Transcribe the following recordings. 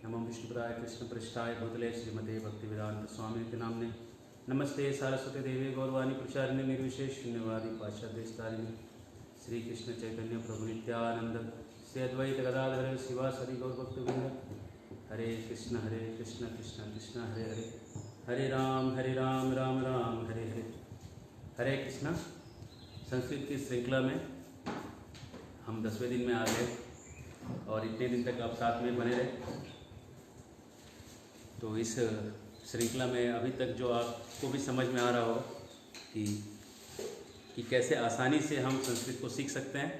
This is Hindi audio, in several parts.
नमो विष्णुपदाय कृष्णपृष्ठाय भूतले श्रीमते भक्तिवेदांत स्वामी नामने। नमस्ते सारस्वती देवी गौरवाणी प्रचारिणे निर्विशेष शून्यवादी पाश्चात्यस्तारिणे श्री कृष्ण चैतन्य प्रभु नित्यानंद श्री अद्वैत गदाधर शिवासदि गौरभक्तवृंद। हरे कृष्ण कृष्ण कृष्ण हरे हरे, हरे राम राम राम हरे हरे। हरे कृष्ण संस्कृत की श्रृंखला में हम 10वें दिन में आ गए और इतने दिन तक आप साथ में बने रहे। तो इस श्रृंखला में अभी तक जो आपको भी समझ में आ रहा हो कि कैसे आसानी से हम संस्कृत को सीख सकते हैं।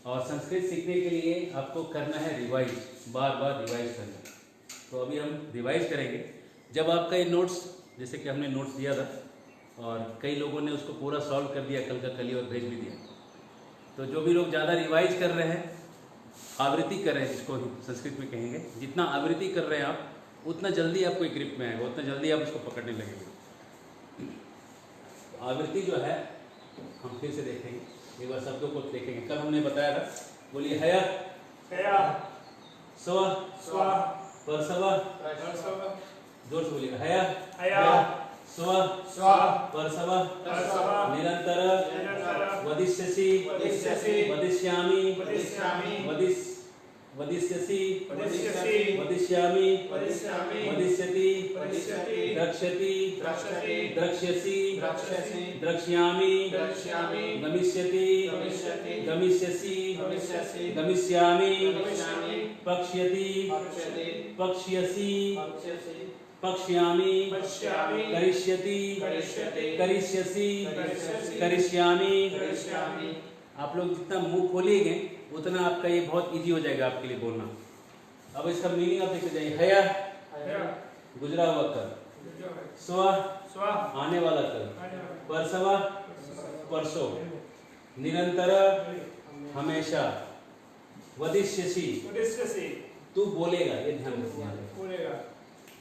और संस्कृत सीखने के लिए आपको करना है रिवाइज, बार बार रिवाइज करना। तो अभी हम रिवाइज करेंगे। जब आपका ये नोट्स, जैसे कि हमने नोट्स दिया था और कई लोगों ने उसको पूरा सॉल्व कर दिया कल का कल ही और भेज भी दिया। तो जो भी लोग ज़्यादा रिवाइज कर रहे हैं, आवृत्ति कर रहे हैं, जिसको संस्कृत में कहेंगे, जितना आवृत्ति कर रहे हैं आप उतना जल्दी आपको एक ग्रिप में आएगा, उतना जल्दी आप उसको पकड़ने लगेंगे। तो आवृत्ति जो है हम फिर से देखेंगे, एक बार शब्दों को देखेंगे। कल हमने बताया था, बोलिए हया हया, स्व स्व, परसव परसव, जोर से बोलिए हया हया, स्व स्व, परसव परसव, निरंतर निरंतर, वदिष्यसि वदिष्यसि, वदिष्यामि वदिष्यामि, वदिष्यसि वदिष्यसि, वदिष्यामि वदिष्यामि, वदिष्यति वदिष्यति, द्रक्ष्यति द्रक्ष्यति, द्रक्ष्यसि द्रक्ष्यसि, द्रक्ष्यामि द्रक्ष्यामि, गमिष्यति गमिष्यति, गमिष्यसि गमिष्यसि, गमिष्यामि गमिष्यामि, पक्ष्यति पक्ष्यति, पक्ष्यसि पक्ष्यसि, पक्ष्यामि पक्ष्यामि, करिष्यति करिष्यति, करिष्यसि करिष्यसि, करिष्यामि करिष्यामि। आप लोग जितना मुंह खोलेंगे उतना आपका ये बहुत इजी हो जाएगा आपके लिए बोलना। अब इसका मीनिंग आप देखते जाइए। हया गुजरा हुआ कर, स्व स्व आने वाला कर, परसव परसों, निरंतर हमेशा, वदिष्यसि वदिष्यसि तू बोलेगा। ये ध्यान रखिए,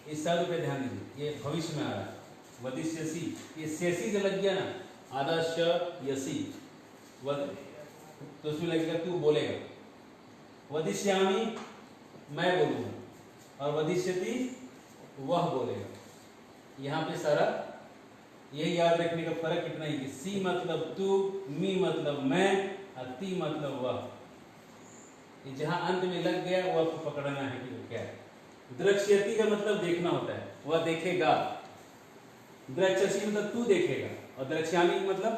इस शब्द पे ध्यान दीजिए, ये भविष्य में आ रहा है। वदिष्यसि, ये शेषी जो लग गया ना, आदर्श यसी, तो उसमें लगेगा तू बोलेगा। वदिष्यामि मैं बोलूँगा, और वदिष्यति वह बोलेगा। यहाँ पे सारा यही याद रखने का फर्क इतना ही कि सी मतलब तू, मी मतलब मैं, और ती मतलब वह। ये जहाँ अंत में लग गया वो आपको पकड़ना है कि वो क्या है। द्रक्ष्यति का मतलब देखना होता है, वह देखेगा। द्रक्ष्यसि मतलब तू देखेगा, और द्रक्ष्यामि मतलब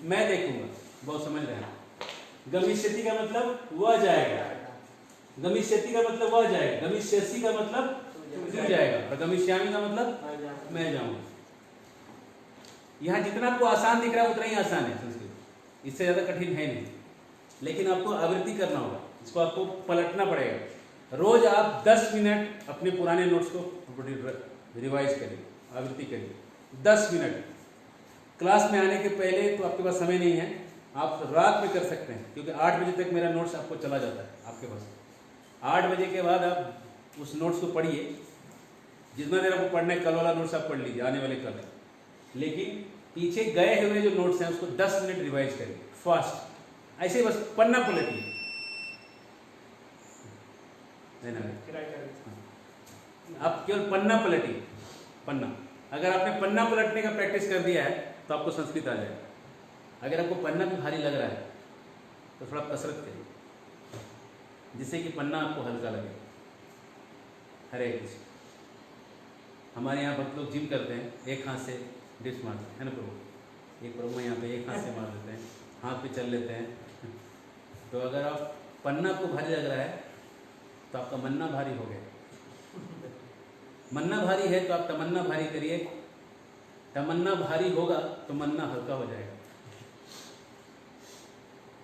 मैं देखूंगा। बहुत समझ रहे हैं। गमिष्यति का मतलब वह जाएगा, गमिष्यति का मतलब वह जाएगा, गमिष्यसि का मतलब तू जाएगा, और गमिष्यामि का मतलब मैं जाऊंगा। यहाँ जितना आपको आसान दिख रहा है उतना ही आसान है संस्कृत, इससे ज्यादा कठिन है नहीं। लेकिन आपको आवृत्ति करना होगा, इसको आपको पलटना पड़ेगा। रोज आप 10 मिनट अपने पुराने नोट्स को रिवाइज करिए, आवृत्ति करिए 10 मिनट। क्लास में आने के पहले तो आपके पास समय नहीं है, आप रात में कर सकते हैं, क्योंकि 8 बजे तक मेरा नोट्स आपको चला जाता है आपके पास। 8 बजे के बाद आप उस नोट्स को पढ़िए। जितना देर आपको पढ़ना है, कल वाला नोट्स आप पढ़ लीजिए, आने वाले कल। लेकिन पीछे गए हुए जो नोट्स हैं उसको 10 मिनट रिवाइज करिए फास्ट। ऐसे बस पन्ना पलटिए, आप केवल पन्ना पलटिए, पन्ना। अगर आपने पन्ना पलटने का प्रैक्टिस कर दिया है तो आपको संस्कृत आ जाएगा। अगर आपको पन्ना भी भारी लग रहा है तो थोड़ा कसरत करिए, जिससे कि पन्ना आपको हल्का लगे। हरे कृष्ण। हमारे यहाँ भक्त लोग जिम करते हैं, एक हाथ से डिप्स मारते हैं, है ना प्रभु। एक प्रभु यहाँ पे एक हाथ से मार देते हैं, हाथ पे चल लेते हैं। तो अगर आप पन्ना को भारी लग रहा है तो आपका मन्ना भारी हो गया। मन्ना भारी है तो आप तमन्ना भारी करिए, तमन्ना भारी होगा तो मन्ना हल्का हो जाएगा।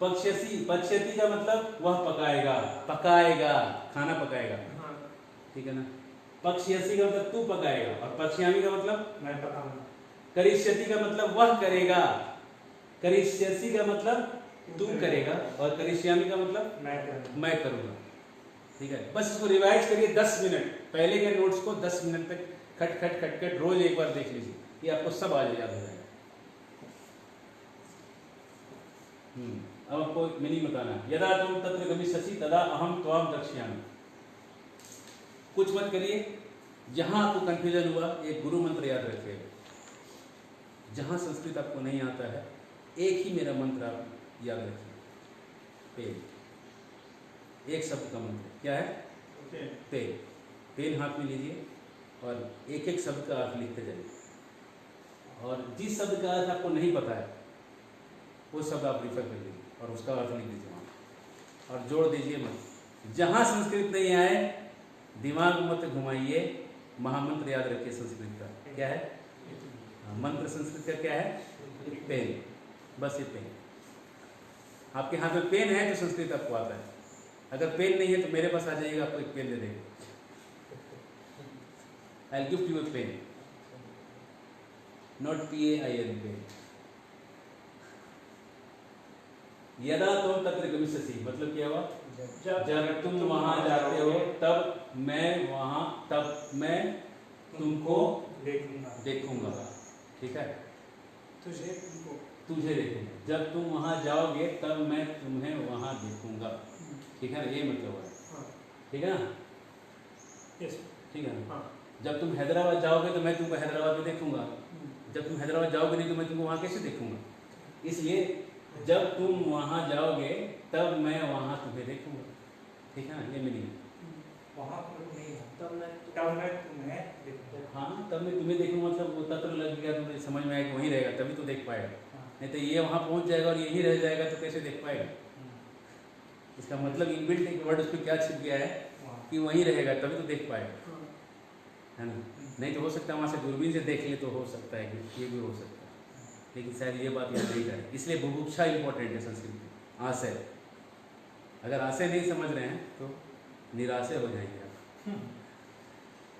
पक्ष्यसि, पक्ष्यति का मतलब वह पकाएगा, पकाएगा खाना पकाएगा, ठीक है ना। पक्ष्यसि का मतलब तू पकाएगा, और पक्ष्यामि का मतलब मैं पकाऊंगा। करिष्यति का मतलब वह करेगा, करिष्यसि का मतलब तू करेगा, और करिष्यामि का मतलब मैं करूंगा। ठीक है, बस इसको रिवाइज करिए 10 मिनट। पहले के नोट्स को 10 मिनट तक खट खट खट खट रोज एक बार देख लीजिए, ये आपको सब आ याद हो जाएगा। अब आपको मीनिंग बताना है। यदा तुम तत्र गमिष्यसि तदा अहम त्वाम द्रक्ष्यामि। कुछ मत करिए। जहाँ आपको कंफ्यूजन हुआ एक गुरु मंत्र याद रखिए। जहाँ संस्कृत आपको नहीं आता है एक ही मेरा मंत्र आप याद रखिए, पेन। एक शब्द का मंत्र क्या है? पेन। पेन हाथ में लीजिए और एक एक शब्द का अर्थ लिखते जाइए। और जिस शब्द का अर्थ आपको नहीं पता है वो शब्द आप रिफर कर लीजिए और उसका अर्थ लिख दीजिए वहाँ और जोड़ दीजिए मत। जहाँ संस्कृत नहीं आए दिमाग मत घुमाइए, महामंत्र याद रखिए संस्कृत का। क्या है मंत्र संस्कृत का? क्या है? पेन। बस ये पेन। आपके हाथ में पेन है तो संस्कृत आपको आता है। अगर पेन नहीं है तो मेरे पास आ जाइएगा, आपको एक पेन दे देंगे। I'll give you a pen, not PAIN, pen. यदा तुम तत्र गमिष्यसि मतलब क्या हुआ? जब तुम वहां जाते हो तब मैं तुमको देखूंगा। ठीक है? तुझे देखूंगा। जब तुम वहां जाओगे तब मैं तुम्हें वहां देखूंगा। ठीक है ना? ये मतलब है। ठीक है ना? ठीक है ना? जब तुम हैदराबाद जाओगे तो मैं तुमको हैदराबाद में देखूंगा। जब तुम हैदराबाद जाओगे नहीं तो मैं तुमको वहाँ कैसे देखूंगा? इसलिए जब तुम वहाँ जाओगे तब मैं वहाँ तुम्हें देखूंगा। ठीक है ना? ये मीनिंग है। वहाँ पर नहीं है, तब मैं तुम्हें देखूंगा। हाँ, तब मैं तुम्हें देखूंगा मतलब वो तत्व लग गया, तुम्हें समझ में आया कि वहीं रहेगा तभी तो देख पाएगा। नहीं तो ये वहाँ पहुँच जाएगा और यहीं रह जाएगा तो कैसे देख पाएगा? इसका मतलब इनबिल्ट एक वर्ड उस पर क्या छिप गया है कि वहीं रहेगा तभी तो देख पाएगा, है ना? नहीं तो हो सकता है वहाँ से दूरबीन से देख ले तो हो सकता है कि ये भी हो सकता है, लेकिन शायद ये बात याद नहीं करे। इसलिए बुभुक्षा इंपॉर्टेंट है संस्कृत में। आशय, अगर आशय नहीं समझ रहे हैं तो निराशय हो जाएंगे आप।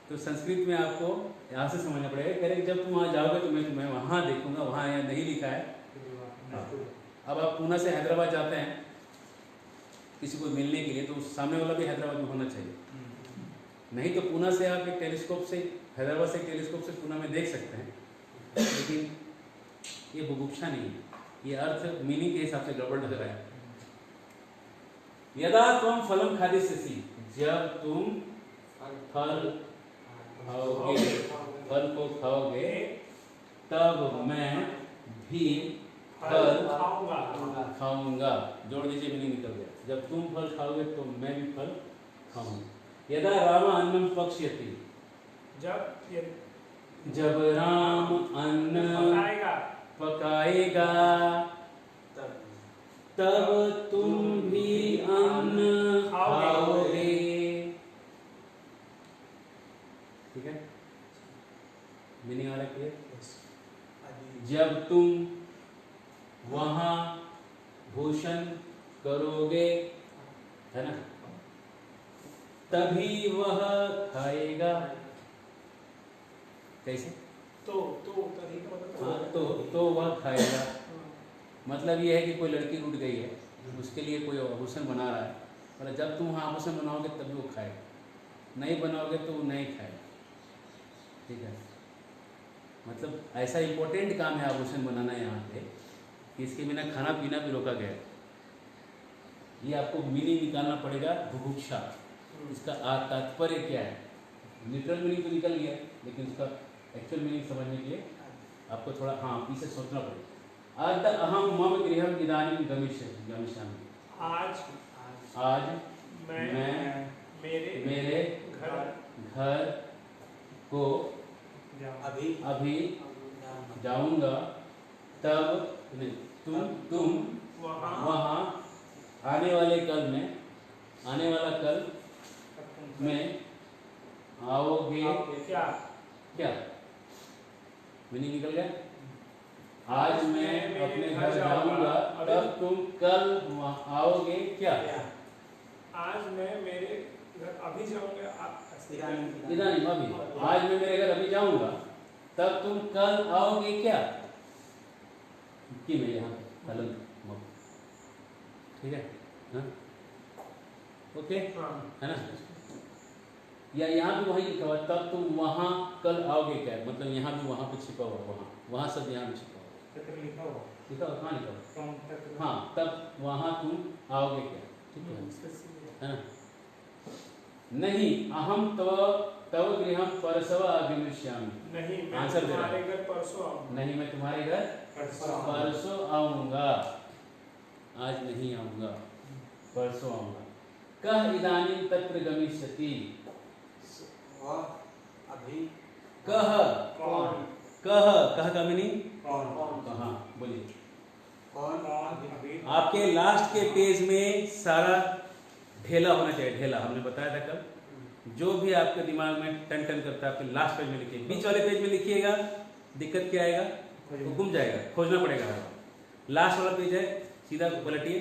तो संस्कृत में आपको यहाँ से समझना पड़ेगा। कह रहे जब तुम वहाँ जाओगे तो मैं तुम्हें वहाँ देखूंगा। वहाँ यहाँ नहीं लिखा है। अब आप पुणे से हैदराबाद जाते हैं किसी को मिलने के लिए तो सामने वाला भी हैदराबाद में होना चाहिए। नहीं तो पुणे से आप एक टेलीस्कोप से हैदराबाद से टेलीस्कोप से पुणे में देख सकते हैं, लेकिन ये बुभुक्षा नहीं है। ये अर्थ मीनिंग के हिसाब से गड़बड़ लग रहा है। यदा तुम फलम खादिष्यसि जब तुम फल खाओगे, फल को खाओगे तब मैं भी फल खाऊंगा। जोड़ दीजिए, मीनिंग निकल गया। जब तुम फल खाओगे तो मैं भी फल खाऊंगा। यदा राम अन्नम पक्ष्यति जब राम अन्न पकाएगा तब तुम भी अन्न खाओगे। ठीक है? मीनिंग आ रहा है? जब तुम वहां भोजन करोगे, है ना, तभी वह खाएगा। कैसे? तो तभी का मतलब हाँ, तो वह खाएगा। मतलब ये है कि कोई लड़की रूठ गई है, उसके लिए कोई आभूषण बना रहा है, और जब तुम वहाँ आभूषण बनाओगे तभी वो खाएगा, नहीं बनाओगे तो वो नहीं खाएगा। ठीक है? मतलब ऐसा इम्पोर्टेंट काम है आभूषण बनाना यहाँ पे कि इसके बिना खाना पीना भी रोका गया। ये आपको मीनिंग निकालना पड़ेगा। बुभुक्षा, इसका तात्पर्य क्या है? लिटरल मीनिंग तो निकल गया, लेकिन उसका एक्चुअल मीनिंग समझने के लिए आपको थोड़ा पीछे सोचना पड़ेगा। आज तक अहम मम गृहम इदानीं गमिष्यामि। आज मैं मेरे घर को अभी जाऊंगा। तब तुम वहाँ आने वाले कल में आओगे। क्या मीनिंग निकल गया? आज मैं अपने घर जाऊंगा तब तुम कल वहाँ आओगे। क्या? आज मैं मेरे घर अभी जाऊंगा। इदानीं अभी। आज मैं मेरे घर अभी जाऊंगा तब तुम कल आओगे। क्या कि मैं यहाँ कल। ठीक है? हाँ? ओके, है ना? या यहाँ भी वही लिखा हुआ तब तुम वहाँ कल आओगे। क्या मतलब यहाँ भी वहाँ पे छिपा हुआ, वहाँ सब यहाँ भी छिपा हुआ। लिखा हुआ कहाँ लिखा हुआ? हाँ, तब वहाँ तुम आओगे। क्या? ठीक है ना? नहीं, अहम तव तव गृहं परसव आगमिष्यामि। नहीं, मैं आंसर दे रहा तुम्हारे घर परसों आऊंगा। नहीं, मैं तुम्हारे घर परसों आऊंगा, आज नहीं आऊंगा, परसों आऊंगा। कह इदानीं तत्र गमिष्यति। वह अभी कह कौन कह का मीनिंग कौन कहाँ, बोलिए। कौन अभी आपके लास्ट के पेज में सारा ढेला होना चाहिए। ढेला हमने बताया था कल, जो भी आपके दिमाग में टन टन करता है आपके लास्ट पेज में लिखिए। बीच वाले पेज में लिखिएगा, दिक्कत क्या आएगा, वो गुम जाएगा, खोजना पड़ेगा हर बार। लास्ट वाला पेज है, सीधा पलटिए,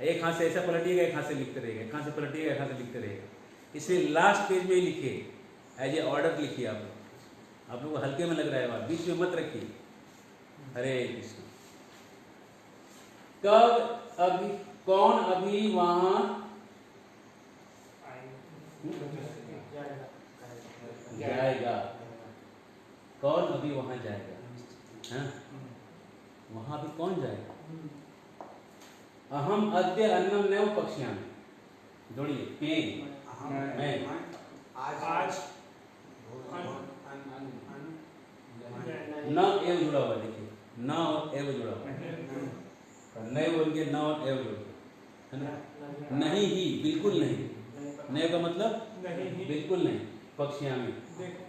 एक हाथ से ऐसा पलटिएगा, एक हाथ से लिखते रहेगा, एक हाथ से पलटिएगा, एक हाथ से लिखते रहेगा। इसलिए लास्ट पेज में ही लिखिए, एज ए ऑर्डर लिखिए। आप लोग को हल्के में लग रहा है बात, बीच में मत रखिए। हरे कृष्ण। कब अभी, कौन अभी वहां जाएगा, कौन अभी वहां जाएगा, हाँ? वहां भी कौन जाएगा। अहम अद्य अन्नम नैव पक्ष्यामि। जोड़िए, पेन मैं आज न एव जुड़ा हुआ, देखिए न और एव जुड़ा हुआ, नए बोल के न और एव जुड़ गया, है ना। नहीं ही, बिल्कुल नहीं। नए का मतलब नहीं बिल्कुल नहीं। पक्ष्यामि, देखो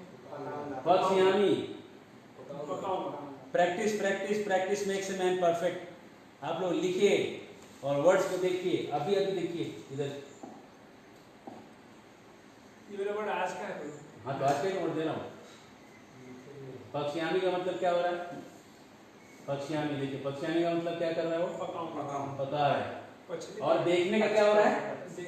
पक्ष्यामि। पकाऊंगा। Practice practice practice makes a man perfect. आप लोग लिखिए और वर्ड्स को देखिए, अभी अभी देखिए इधर। ये मेरा वर्ड आज का है। हाँ, तो आज का वर्ड दे रहा हूँ। पक्ष्यामि का मतलब क्या हो रहा है, पक्ष्यामि। देखिए, पक्ष्यामि का मतलब क्या कर रहा है, वो पकाऊंगा। पका रहा है। पछली और देखने का क्या हो रहा है, दृष्टि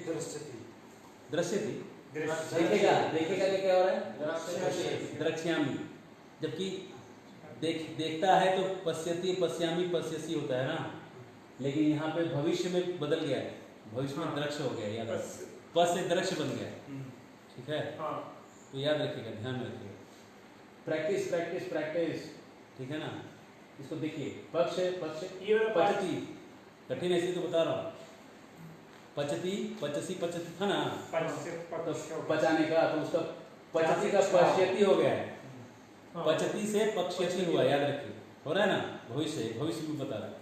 दृश्य थी। दृश्य। देखेगा, देखेगा का क्या हो रहा है, दृश्यते। द्रक्ष्यामि। जबकि देखता है तो पश्यति, पश्यामि, पश्यसि होता है ना, लेकिन यहाँ पे भविष्य में बदल गया है, भविष्य में दृश्य हो गया, याद रखिए। पस से दृश्य बन गया, ठीक है। हाँ। तो याद रखिएगा, ध्यान में रखिएगा। प्रैक्टिस प्रैक्टिस प्रैक्टिस, ठीक है ना। इसको देखिए, पक्ष पक्ष ये वाला पचती, कठिन ऐसे तो बता रहा हूँ। पचती, पचसी, पचती था ना, तो पचाने का, तो उसका पचती का पश्यति हो गया है। पचती से पक्ष्यति हुआ, याद रखिए। हो रहा है ना, भविष्य, भविष्य भी बता रहा है,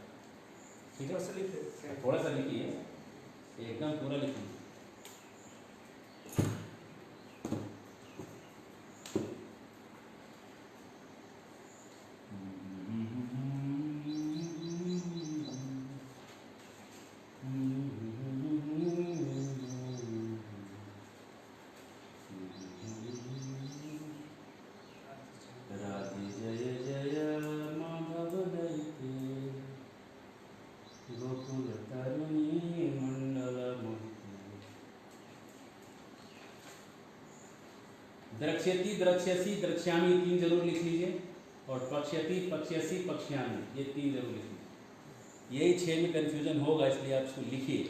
ठीक है। थोड़ा सा लिखिए, एकदम पूरा लिखिए। राधे जय जय माधव दयते, गोकुल तरुणी मंडल मूर्ति। द्रक्ष्यति, द्रक्ष्यसि, द्रक्ष्यामि, तीन जरूर लिख लीजिए। और पक्ष्यति, पक्ष्यसि, पक्ष्यामि, ये तीन जरूर लिख लीजिए। यही 6 में कंफ्यूजन होगा, इसलिए आप इसको लिखिए।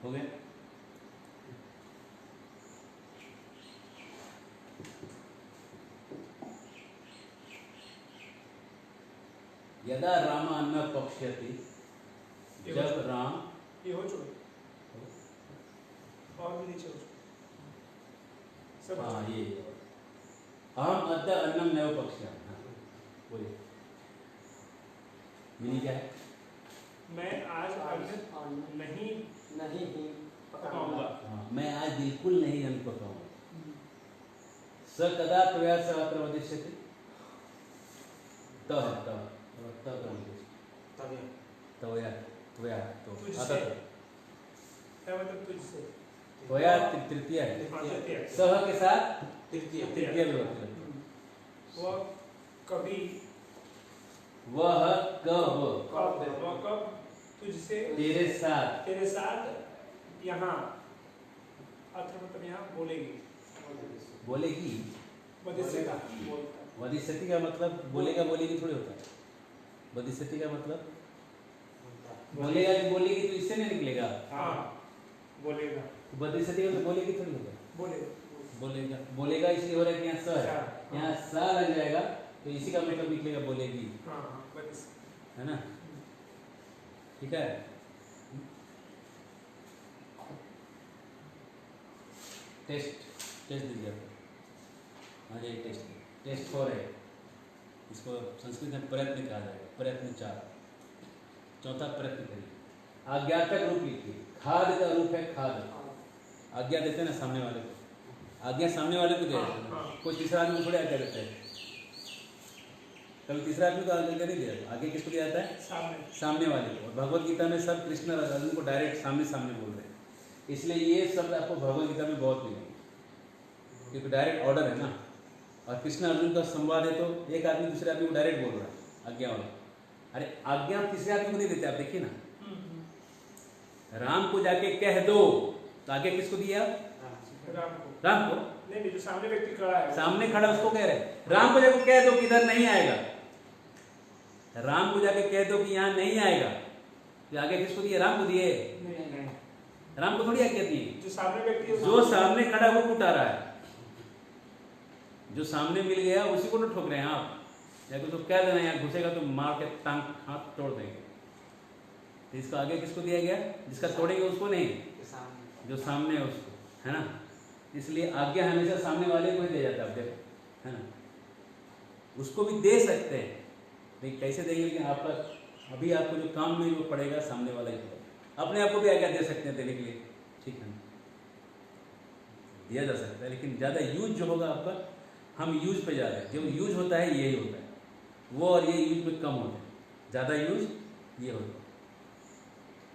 हो गया। यदा राम न पक्ष्यति, जब राम, ये हो चुका और भी नीचे हो चुका सब। हाँ ये अहम अद्य अन्नम नैव पक्ष्यामि। हाँ बोलिए, मीनिंग क्या है? मैं आज अन्न नहीं नहीं ही पकाऊंगा। हाँ, मैं आज बिल्कुल नहीं अन्न पकाऊंगा। स कदा त्वया स अत्र वदिष्यति, तव है, तव तव तभी त्वया त्वया, तो तुझसे। आता था। क्या मतलब तुझसे? त्वया तृतीया है, हाँ, तृतीया। सह के साथ तृतीय तृतीया विभक्ति लगती है। वह कभी वह कब वह कब तुझसे तेरे साथ तेरे साथ यहाँ अत्र मतलब यहाँ बोलेगी बोलेगी। वदिष्यति बोलता है। वदिष्यति का मतलब बोलेगा बोलेगी थोड़ी होता है। वदिष्यति का मतलब बोलेगा कि बोलेगी तो इससे नहीं निकलेगा। हाँ बोलेगा वदिष्यति का मतलब बोलेगी थोड़ी होगा। बोलेगा बोलेगा बोलेगा इसलिए हो रहा है कि यहाँ स है, यहाँ सा लग जाएगा तो इसी का मतलब निकलेगा बोलेगी, हाँ वदिष्यति है ना। ठीक है। टेस्ट दीजिए आपको। आ जाइए टेस्ट 4 है। इसको संस्कृत में प्रयत्न कहा जाएगा। प्रयत्न 4। चौथा प्रयत्न करिए। आज्ञातक रूप लिखिए। खाद का रूप है खाद। आज्ञा देते हैं ना सामने वाले को। आज्ञा सामने वाले को दे देते हैं। कोई तीसरा आदमी को थोड़ी आज्ञा देता है। कभी तीसरा आदमी को आज्ञा नहीं दिया। आगे किसको दिया जाता है? सामने वाले को। और भगवत गीता में सब कृष्ण और अर्जुन को डायरेक्ट सामने सामने बोल रहे हैं। इसलिए ये शब्द आपको भगवत गीता में बहुत मिलेंगे, क्योंकि डायरेक्ट ऑर्डर है ना। और कृष्ण अर्जुन का संवाद है तो एक आदमी दूसरे आदमी को डायरेक्ट बोल रहा है आज्ञा वाला। अरे आज्ञा तीसरे आदमी को नहीं देते। आप देखिए ना, राम को जाके कह दो तो आगे किसको दिया? राम को। नहीं जो सामने व्यक्ति खड़ा है, सामने खड़ा उसको कह रहे हैं। राम को जाके कह दो कि इधर नहीं आएगा। राम को जाके कह दो कि यहाँ नहीं आएगा तो आगे किसको दिए? राम को दिए। राम को थोड़ी आज्ञा दी। जो सामने व्यक्ति जो सामने खड़ा वो कुटा रहा है। जो सामने मिल गया उसी को तो ठोक रहे हैं आप। या तो कह देना यहाँ घुसेगा तो मार के टांग हाथ तोड़ देंगे। तो इसको आगे किसको दिया गया? जिसका तोड़ेंगे उसको नहीं, जो सामने है उसको, है ना। इसलिए आज्ञा हमेशा सामने वाले को ही दिया जाता है। आप देखो, है ना। उसको भी दे सकते हैं लेकिन कैसे देंगे? लेकिन आपका अभी आपको जो काम में वो पड़ेगा सामने वाला ही पड़ेगा। अपने आप को भी आज्ञा दे सकते हैं देने के लिए, ठीक है ना, दिया जा सकता है। लेकिन ज़्यादा यूज जो होगा आपका, हम यूज पे जा रहे हैं। जो यूज होता है यही होता है, वो और ये यूज में कम होता है। ज़्यादा यूज ये होता है।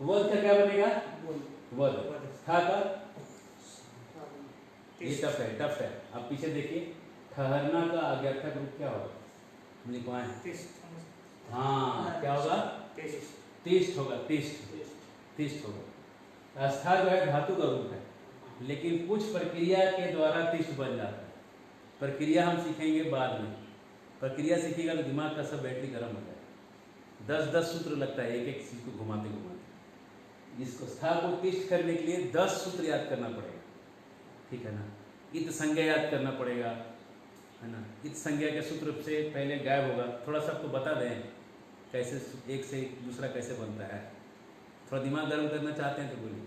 वध का क्या बनेगा? वध। था का ये टफ है। आप पीछे देखिए, ठहरना का आज्ञार्थक रूप क्या होगा? लिखवा है। हाँ, क्या होगा? तिष्ठ होगा। तिष्ठ होगा। आस्था जो है धातु का रूप है, लेकिन कुछ प्रक्रिया के द्वारा तिष्ठ बन जाता है। प्रक्रिया हम सीखेंगे बाद में। प्रक्रिया सीखेगा तो दिमाग का सब बैटरी गर्म हो जाएगा। 10 सूत्र लगता है एक चीज को घुमाते घुमाते। इसको स्था को तिष्ठ करने के लिए 10 सूत्र याद करना पड़ेगा, ठीक है ना। इत संज्ञा याद करना पड़ेगा, है ना। इत संज्ञा के सूत्र से पहले गायब होगा। थोड़ा सा आपको बता दें कैसे एक से दूसरा कैसे बनता है। थोड़ा दिमाग गर्म करना चाहते हैं तो बोलिए।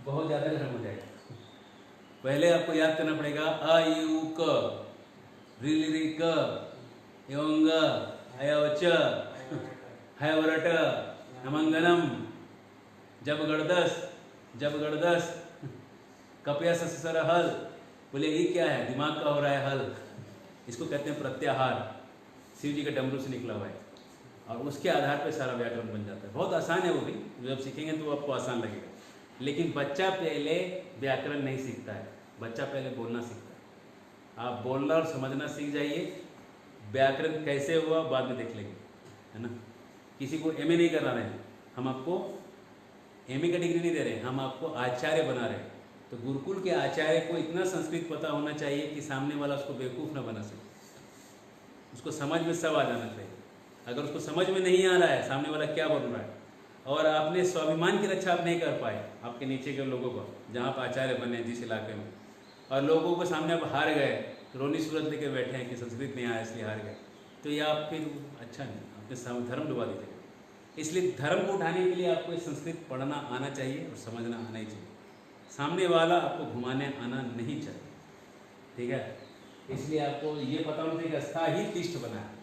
बहुत ज़्यादा गर्म हो जाएगा। पहले आपको याद करना पड़ेगा अ यू क, रि रि क, एवं ग, अयवच, हयवरट, नमंगनम, जब गड़दस, कपया ससर हल। बोले ये क्या है? दिमाग का हो रहा है हल। इसको कहते हैं प्रत्याहार। शिव जी के डमरू से निकला हुआ है और उसके आधार पर सारा व्याकरण बन जाता है। बहुत आसान है वो भी, जब सीखेंगे तो आपको आसान लगेगा। लेकिन बच्चा पहले व्याकरण नहीं सीखता है, बच्चा पहले बोलना सीखता है। आप बोलना और समझना सीख जाइए। व्याकरण कैसे हुआ बाद में देख लेंगे, है ना। किसी को एमए नहीं करा रहे हैं हम, आपको एमए का डिग्री नहीं दे रहे हैं, हम आपको आचार्य बना रहे हैं। तो गुरुकुल के आचार्य को इतना संस्कृत पता होना चाहिए कि सामने वाला उसको बेवकूफ़ ना बना सके। उसको समझ में सब आ जाना चाहिए। अगर उसको समझ में नहीं आ रहा है सामने वाला क्या बोल रहा है, और आपने स्वाभिमान की रक्षा आप नहीं कर पाए आपके नीचे के लोगों को, जहाँ आप आचार्य बने जिस इलाके में, और लोगों को सामने आप हार गए, रोनी सूरत लेके बैठे हैं कि संस्कृत नहीं आया इसलिए हार गए, तो ये आप फिर अच्छा नहीं, अपने धर्म डुबा दीजिएगा। इसलिए धर्म को उठाने के लिए आपको संस्कृत पढ़ना आना चाहिए और समझना आना ही चाहिए। सामने वाला आपको घुमाने आना नहीं चाहिए, ठीक है। इसलिए आपको ये पता होना चाहिए कि स्था ही तिष्ठ बना है,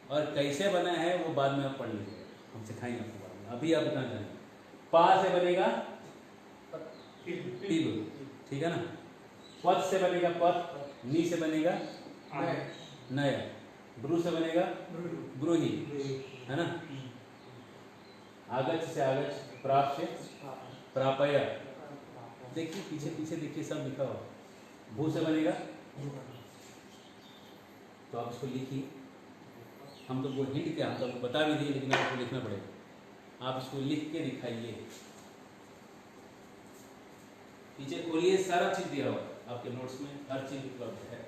और कैसे बना है वो बाद में आप पढ़ लीजिएगा, हम सिखाएंगे आपको बाद में। अभी आप इतना जानेंगे। पा से बनेगा पिब, ठीक है ना। पद से बनेगा पद, नी से बनेगा नय, ब्रू से बनेगा ब्रूही, है ना। आगच से आगच, प्राप से प्रापय। देखिए पीछे पीछे देखिए सब लिखा हुआ। भू से बनेगा, तो आप इसको लिखिए। हम तो वो हिंट क्या, हम तो आपको बता भी दिए, लेकिन आपको लिखना पड़ेगा। आप इसको लिख के दिखाइए। नीचे खोलिए, सारा चीज दिया हुआ है आपके नोट्स में, हर चीज उपलब्ध है।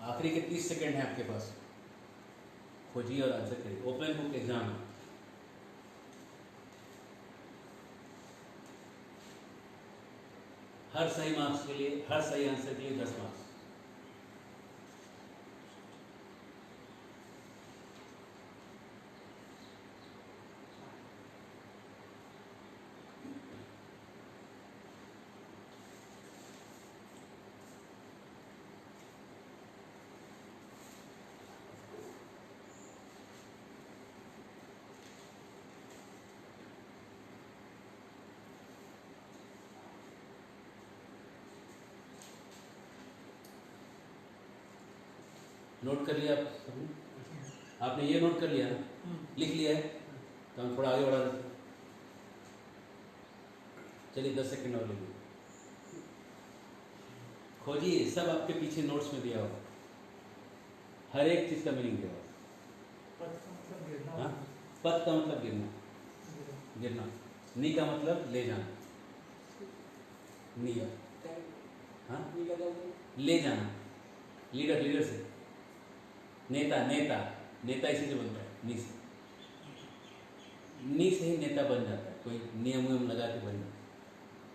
आखिरी के 30 सेकंड है आपके पास, खोजिए और आंसर करिए। ओपन बुक एग्जाम है। हर सही मार्क्स के लिए, हर सही आंसर के लिए 10 मार्क्स। नोट कर लिया आप सबने? आपने ये नोट कर लिया ना, लिख लिया है, तो हम थोड़ा आगे बढ़ा देते हैं। चलिए 10 सेकंड और लीजिए, खोजिए, सब आपके पीछे नोट्स में दिया हुआ, हर एक चीज का मीनिंग दिया हुआ। हाँ, पथ का मतलब गिरना, गिरना। नी का मतलब ले जाना, नी। हाँ, ले जाना, लीडर, लीडर से। नेता, नेता, नेता इसी से बनता है, नी से। नी से ही नेता बन जाता है, कोई नियम वियम लगा के बन जाता है।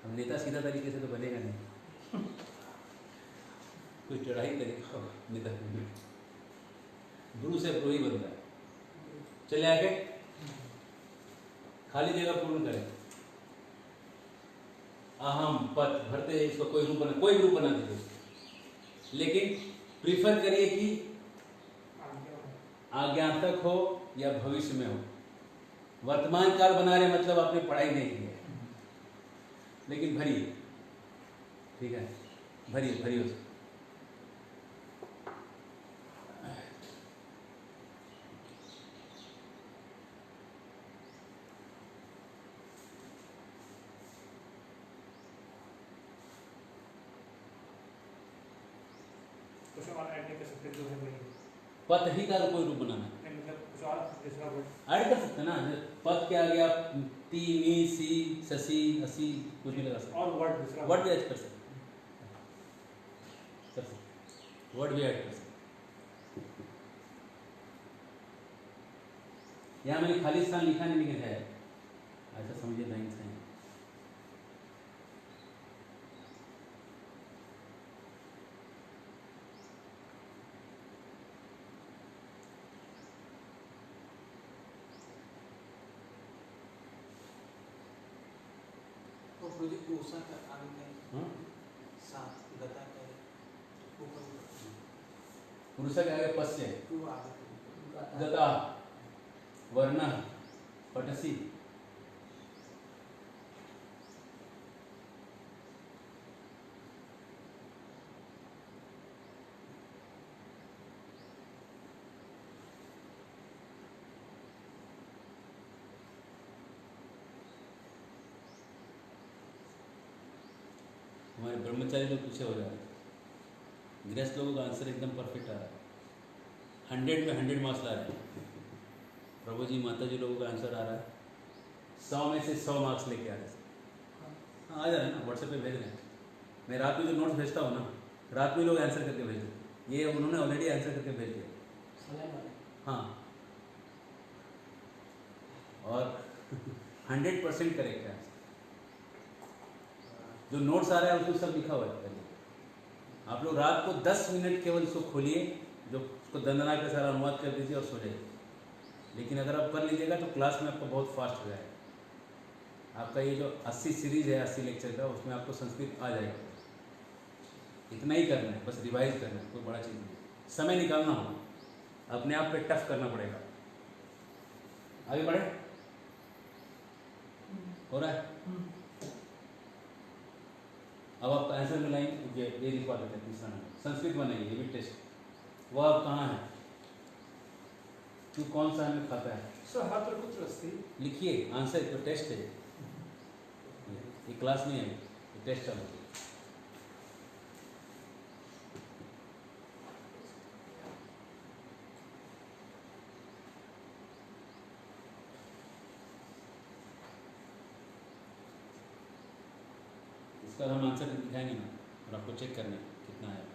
अब नेता सीधा तरीके से तो बनेगा नहीं, कोई चढ़ाई तरीका नेता गुरु से प्रो ही बनता है। चले आगे, खाली जगह पूर्ण करें। अहम पद भरते इसको कोई ग्रुप बना, कोई ग्रुप बना दीजिए, लेकिन प्रीफर करिए कि आज्ञातक हो या भविष्य में हो। वर्तमान काल बना रहे मतलब आपने पढ़ाई नहीं की है, लेकिन भरिए, ठीक है, भरिए भरिए उसको। कुछ और ऐड नहीं कर सकते जो है वही, पद ही का कोई रूप बनाना है, नहीं मतलब कुछ और दूसरा वर्ड ऐड कर सकते हैं ना। पद के आगे आप ती, मी, सी, ससी, असी कुछ भी लगा सकते हैं, और वर्ड दूसरा वर्ड भी ऐड कर सकते हैं, वर्ड भी ऐड कर सकते हैं। यहाँ मैंने खाली स्थान लिखा नहीं, लेकिन है, ऐसा समझिए लाइन से। प्रोजेक्ट उषा का आगे का हाँ, साथ गता का ऊपर पुरुषा के आगे पश्य, टू आगे गता, वर्ण, पटसी। हमारे ब्रह्मचारी लोग पीछे हो जा रहे हैं, गृहस्थ लोगों का आंसर एकदम परफेक्ट आ रहा है, 100 में 100 मार्क्स ला रहे हैं। प्रभु जी, माता जी लोगों का आंसर आ रहा है, 100 में से 100 मार्क्स लेके आ रहे हैं। हाँ, आ जा रहे हैं ना, व्हाट्सएप पे भेज रहे हैं। मैं रात में जो नोट्स भेजता हूँ ना, रात में लोग आंसर करके भेजते हैं, ये उन्होंने ऑलरेडी आंसर करके भेज दिया। हाँ, और 100% करेक्ट है। जो नोट्स आ रहा है उसमें सब लिखा हुआ है पहले। आप लोग रात को 10 मिनट केवल इसको खोलिए, जो उसको दंडना के सारा अनुवाद कर दीजिए और सो जाइए। लेकिन अगर आप कर लीजिएगा तो क्लास में आपको बहुत फास्ट हो जाएगा। आपका ये जो 80 सीरीज़ है 80 लेक्चर का, उसमें आपको संस्कृत आ जाएगा। इतना ही करना है, बस रिवाइज करना है, कोई बड़ा चीज़ नहीं। समय निकालना होगा, अपने आप पे टफ करना पड़ेगा। आगे बढ़े, हो रहा है। अब आप आंसर में लाएंगे, ये लिखवा देते हैं तीसरा नंबर, संस्कृत बनाइए, ये भी टेस्ट। वो आप कहाँ है? तू कौन सा अन्न खाता है? सः अत्र कुत्र अस्ति? लिखिए आंसर, तो टेस्ट है, ये क्लास नहीं है, ये टेस्ट है। इसका हम आंसर दिखाएंगे ना, और आपको चेक करना है कितना है।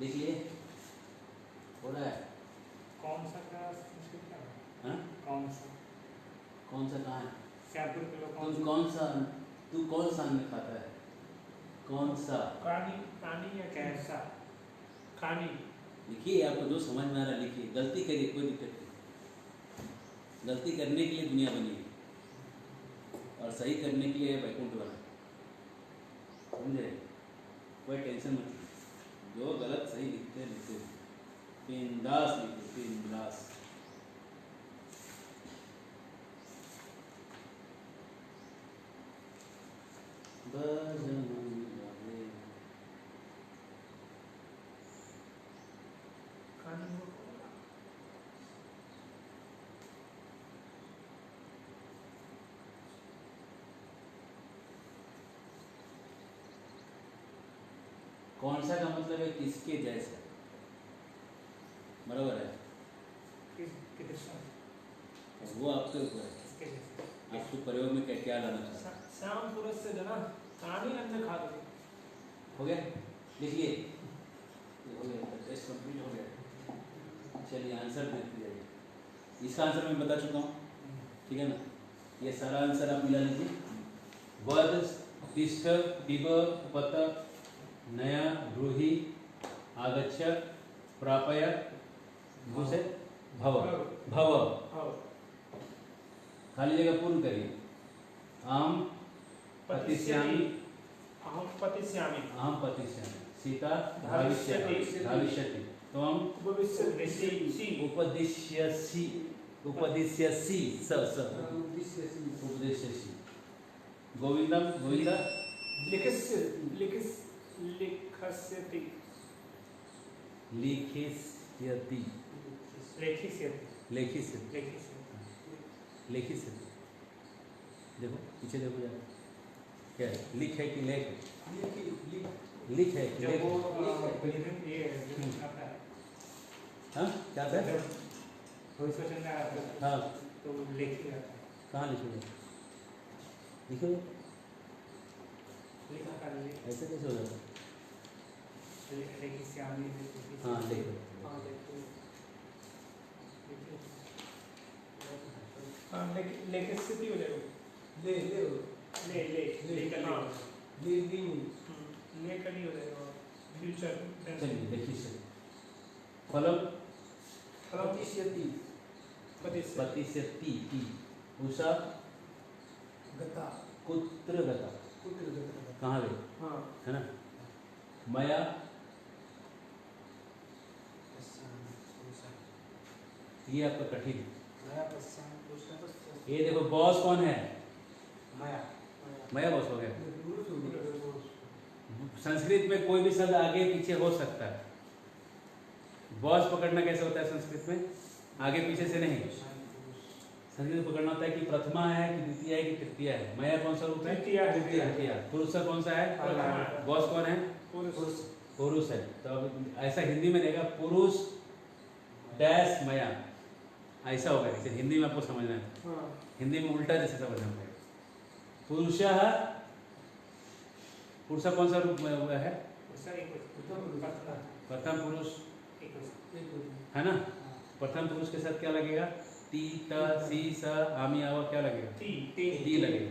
लिख लिए, हो रहा है। कौन सा का संस्कृत का? हाँ? कौन सा? कौन सा कहाँ है? श्यामपुर किलो तू कौन सा अन्न खाता है? कौन सा? कानी, कानी या कैसा? कानी। लिखिए, आपको जो समझ में आ रहा है लिखिए, गलती करिए, कोई दिक्कत नहीं। गलती करने के लिए दुनिया बनी है, और सही करने के लिए वैकुंठ बना, समझे? कोई टेंशन मत लीजिए, जो गलत सही लिखते लिखते बिंदास लिखिए, बिंदास। कानी हो। कौन सा का मतलब है किसके जैसा, बराबर है। किसका? वो आपके ऊपर है, किसके जैसे? आपको प्रयोग में क्या क्या लाना चाहते हैं। श्यामपुर से जना कानी अन्न खा दो। हो गया, लिखिए, हो गया, टेस्ट कंप्लीट हो गया। चलिए आंसर देखते जाइए। इसका आंसर मैं बता चुका हूँ, ठीक है ना। ये सारा आंसर आप मिला लीजिए। वद तिष्ठ पिब पत नया ब्रूहि आगच्छ प्रापय घुसे भव भव। खाली जगह पूर्ण करिए। आम पतिष्यामि, अहम पतिष्यामि, अहम पतिष्यामि, सीता भविष्यति, भविष्यति, त्वं उपदिश्यसि, उपदिश्यसि, उपदिश्यसि, स उद्देश्य उपदिश्यसि। गोविंदम गोविंद लिखिष्यति, लिखिष्यति, लिखिष्यति, लिखिष्यति, लिखिष्यति। देखो पीछे देखो यार, क्या है? लिख है कि लेख है? लिख है कि लेख है? हाँ क्या है? हाँ तो लिखी जाता है। कहाँ लिखोगे? लिखोगे लिखा कर ले। ऐसे कैसे हो जाता है? रेगिस्तानी हाँ देखो हाँ देखो हाँ लेकिन स्थिति हो जाएगा ले ले ले ले ले कर हाँ ले ली ले कर ही हो जाएगा फ्यूचर चलिए देखिए सर फलम प्रतिशती पतिष्यति ती उषा गता कुत्र गता कुत्र गता कहाँ गई हाँ है ना मया ये आपका कठिन है। नया पश्चात पुरुष ये देखो बॉस कौन है माया मया बॉस हो गया पुरुष हो गया संस्कृत में कोई भी शब्द आगे पीछे हो सकता है बॉस पकड़ना कैसे होता है संस्कृत में आगे पीछे से नहीं संस्कृत में पकड़ना होता है कि प्रथमा है कि द्वितीय है कि तृतीय है मया कौन सा रूप है तृतीय पुरुष कौन सा है बॉस कौन है पुरुष है तो अब ऐसा हिंदी में रहेगा पुरुष डैश मया ऐसा होगा जैसे हिंदी में आपको समझना है हिंदी में उल्टा जैसे समझना पड़ेगा पुरुष कौन सा रूप में हुआ है प्रथम पुरुष है ना प्रथम पुरुष के साथ क्या लगेगा ती त सी स आमी आवा क्या लगेगा ती लगेगा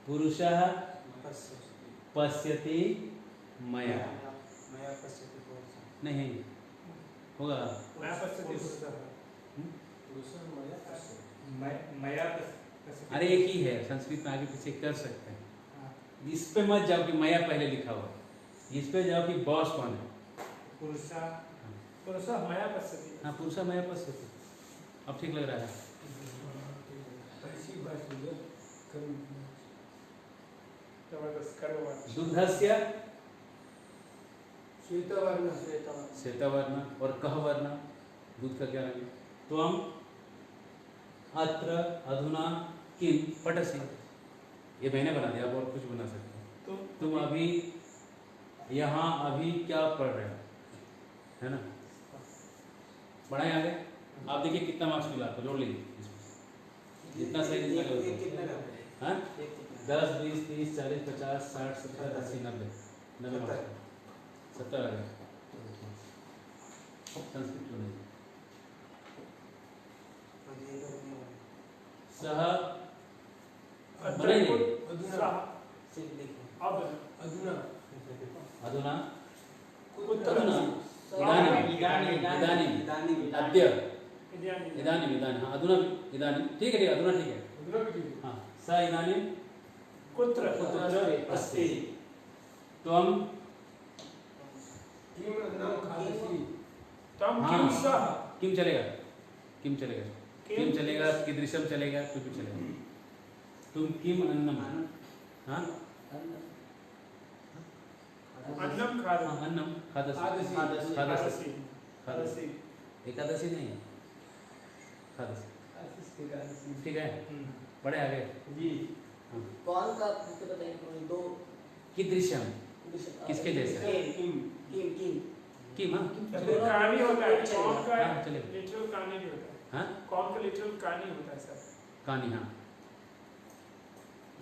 पुरुषः पश्यति मया मया पश्यति पुरुष नहीं होगा अरे एक ही है संस्कृत में आगे पीछे कर सकते हैं इस पे मत जाओ कि मया पहले लिखा हुआ इस पे जाओ कि बॉस कौन है पुरुषा मया पश्यति हाँ पुरुषा मया पश्यति अब ठीक लग रहा है ऐसी बात है कर्म जबरदस्त करो दुग्धस्य श्वेतवर्ण श्वेतवर्ण और कह वर्ण दूध का क्या रंग है त्वम अत्र अधुना किम पठसि ये मैंने बना दिया आप और कुछ बना सकते हो तुम अभी यहाँ अभी क्या पढ़ रहे हो है ना पढ़ाएं आगे आप देखिए कितना मार्क्स मिला आपको जोड़ लीजिए जितना सही जितना हाँ 10 20 30 40 50 60 70 80 90 मार्क्स 70 आ गए संस्कृत क्यों नहीं सह बनाइए अधुना अधुना अधुना इदानीं अद्य इदानीं हाँ अधुना इदानीं ठीक है अधुना ठीक है हाँ स इदानीं कुत्र अस्ति त्वं किम न खादसि तम हाँ। किम सह किम चलेगा किम चलेगा किम चलेगा कीदृशम चलेगा कुछ भी चलेगा तुम किम अन्नम हाँ अन्नम खाद हाँ, अन्नम खादसि खादसि खादसि एकादशी नहीं है खादसि ठीक है पढ़े आगे जी हाँ। कौन का मुझे बताइए दो कीदृशम किसके जैसा किम किम किम किम हाँ कहानी होता है कौन का हाँ, चलेगा। लिटरल कहानी भी होता है हाँ कौन का लिटरल कहानी होता है सर कहानी हाँ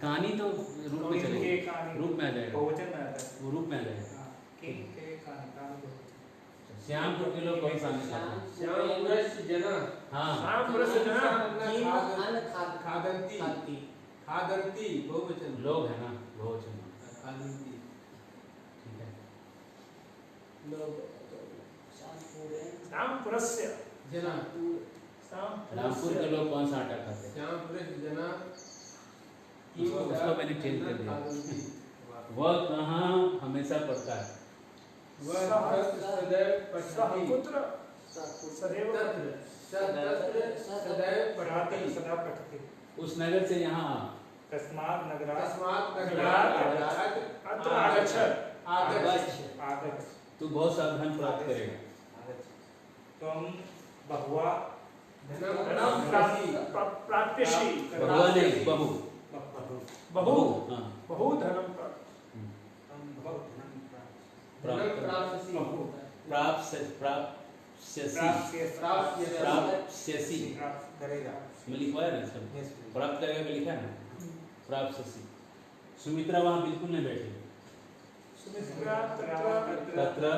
कहानी तो रूप में के चलेगी कहानी रूप में आ जाएगा बहुवचन में आता है वो रूप में आ जाएगा हाँ, के कहानी बहुवचन श्यामपुर के लोग कौन सा आने चाहते हैं श्याम पुरुष जना हाँ शाम पुरुष जना किम अन्न खाद खादन्ति खादती खादन्ति बहुवचन लोग है ना बहुवचन खादन्ति ठीक है लोग शामपुर है शाम पुरस्य जना शाम रामपुर के लोग कौन सा आटा खाते हैं श्याम पुरुष जना उसको मैंने चेंज कर दिया खादन्ति वह कहाँ हमेशा पढ़ता है वह सदैव सह पठति पुत्र सदैव तत्र सदैव पढ़ाते पठति सदा पठते उस नगर से यहाँ आ तस्मात् नगरात् तस्मात् नगरात् नगरात् अत्र आगच्छ आगच्छ आगच्छ तू बहुत सावधान प्राप्त करेगा त्वं बहवा धनं प्राप्यसि बहुआ नहीं बहु बहु हाँ बहु धनं धनं प्राप्स्यसि प्राप्स्यसि करेगा मैं लिखवाया ना सब प्राप्त करेगा का लिखा है ना प्राप्स्यसि सुमित्रा वहाँ बिल्कुल नहीं बैठी सुमित्रा तत्र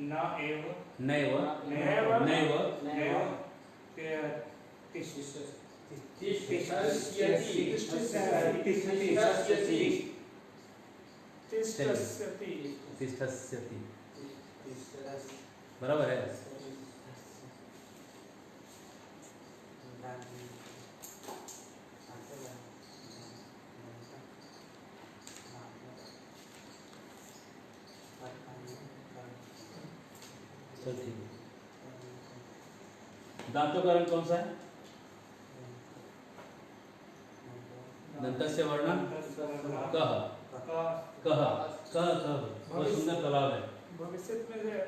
न एव नैव नैव नैव नैव तिष्ठस्यति बराबर है। चल ठीक है। दांतों का रंग कौन सा है? दंतस्य वर्णम कह कह कह कह बहुत सुंदर तालाब है। भविष्य में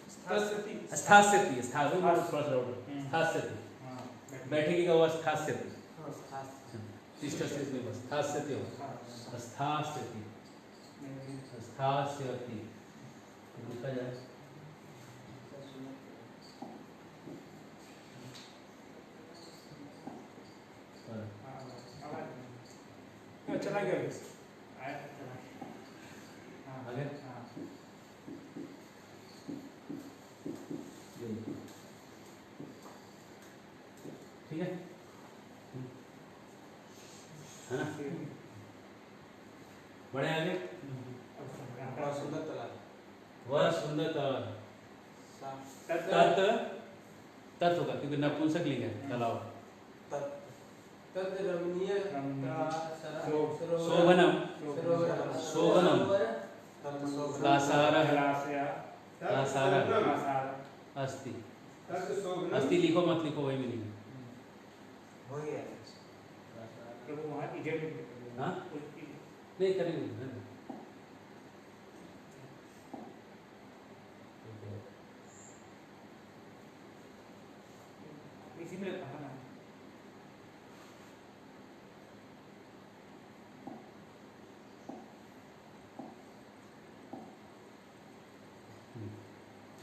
स्थास्यति स्थास्यति स्थास्यति बैठेगी का वो स्थास्यति तिष्ठस्य इसमें बस स्थास्यति हो स्थास्यति स्थास्यति लिखा जाए। चला गया आगे ठीक है ना? बढ़े आगे। वह सुंदर तालाब वह सुंदर तालाब तत् तत् होगा क्योंकि नपुंसक लिंग है तालाब। तद रमणीय शोभनम शोभनम कासारः कासारः अस्ति अस्ति लिखो मत लिखो वही में लिखो। हो गया प्रभु वहाँ इधर में हाँ नहीं करेंगे है ना? इसी में कहा ना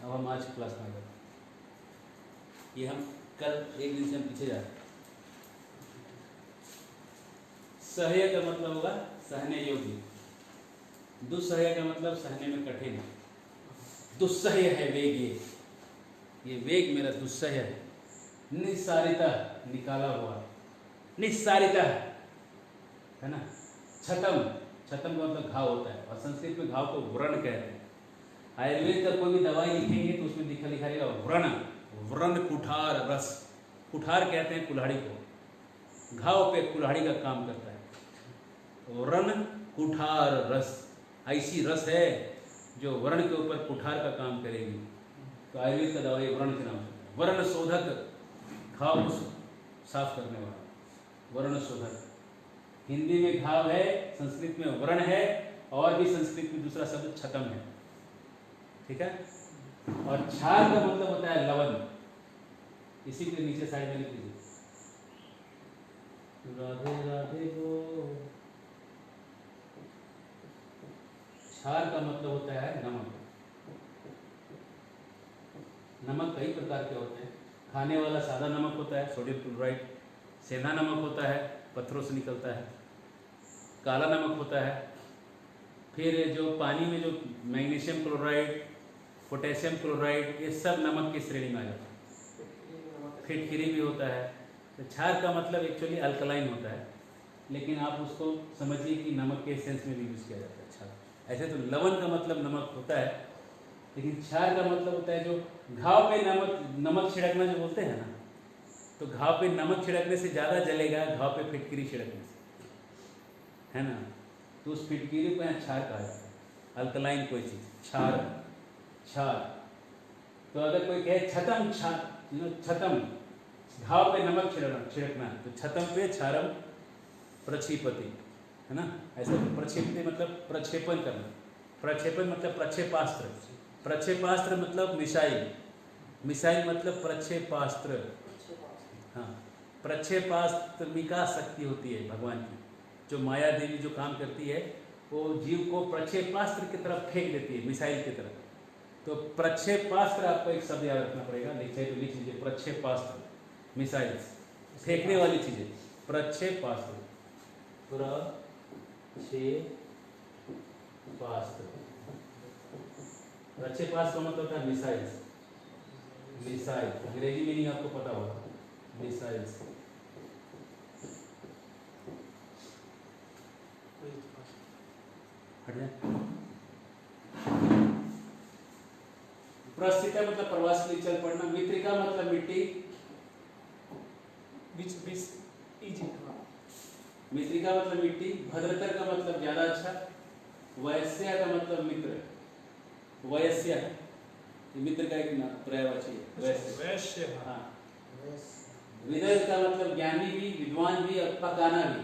अब हम आज की क्लास में आ गए। ये हम कल एक दिन से हम पीछे जा रहे हैं। सहय का मतलब होगा सहने योग्य, दुस्सह्य का मतलब सहने में कठिन। दुस्सह्य है वेग, ये वेग मेरा दुस्सह्य है। निस्सारिता निकाला हुआ, निस्सारिता है ना। छतम, छतम का मतलब घाव होता है और संस्कृत में घाव को व्रण कहते हैं। आयुर्वेद का कोई भी दवाई लिखेंगे तो उसमें लिखा रहेगा व्रण, व्रण कुठार रस। कुठार कहते हैं कुल्हाड़ी को, घाव पे कुल्हाड़ी का काम करता है। व्रण कुठार रस, ऐसी रस है जो व्रण के ऊपर कुठार का काम करेगी। तो आयुर्वेद का दवाई व्रण के नाम से, वर्ण शोधक, घाव साफ करने वाला वर्ण शोधक। हिंदी में घाव है, संस्कृत में व्रण है, और भी संस्कृत में दूसरा शब्द छतम है। ठीक है। और क्षार का मतलब होता है लवण। इसी के नीचे साइड में लिख लीजिए, राधे राधे गो। क्षार का मतलब होता है नमक। नमक कई प्रकार के होते हैं। खाने वाला सादा नमक होता है, सोडियम क्लोराइड। सेंधा नमक होता है, पत्थरों से निकलता है। काला नमक होता है। फिर जो पानी में जो मैग्नीशियम क्लोराइड, पोटेशियम क्लोराइड, ये सब नमक की श्रेणी में आ जाता है। फिटकिरी भी होता है। तो क्षार का मतलब एक्चुअली अल्कलाइन होता है, लेकिन आप उसको समझिए कि नमक के सेंस में भी यूज़ किया जाता है क्षार। ऐसे तो लवण का मतलब नमक होता है, लेकिन क्षार का मतलब होता है जो घाव पे नमक छिड़कना जो बोलते हैं ना, तो घाव पे नमक छिड़कने से ज़्यादा जलेगा घाव पे फिटकिरी छिड़कने से, है ना। तो उस फिटकिरी को यहाँ क्षार कहा जाता है। अल्कलाइन कोई चीज़, क्षार, क्षार। तो अगर कोई कहे छतम, छतम घाव पे नमक छिड़कना, तो छतम पे क्षारम प्रक्षिपति, है ना। ऐसा प्रक्षिपति मतलब प्रक्षेपण करना। प्रक्षेपण मतलब प्रक्षेपास्त्र। प्रक्षेपास्त्र मतलब मिसाइल। मिसाइल मतलब प्रक्षेपास्त्र। हाँ, प्रक्षेपास्त्रमिका शक्ति होती है भगवान की। जो माया देवी जो काम करती है, वो जीव को प्रक्षेपास्त्र की तरफ फेंक देती है, मिसाइल की तरफ। तो प्रक्षेपास्त्र आपको एक शब्द याद रखना पड़ेगा, लिखे तो लिख लीजिए, प्रक्षेपास्त्र, मिसाइल्स, फेंकने वाली चीजें, प्रक्षेपास्त्र, प्रक्षेपास्त्र। तो अच्छे पास का मतलब होता है मिसाइल्स। मिसाइल अंग्रेजी मीनिंग आपको पता होगा, मिसाइल्स। हट जाए। प्रस्थिता मतलब प्रवास के लिए चल पड़ना। मित्रिका मतलब मिट्टी। बीच इजिप्ट। मित्रिका मतलब मिट्टी। भद्रतर का मतलब ज्यादा अच्छा। वयस्या का मतलब मित्र। वयस्या मित्र का एक पर्यायवाची है, वैश्य। वैश्य। हाँ। विदग्ध का मतलब ज्ञानी भी, विद्वान भी, और पकाना भी,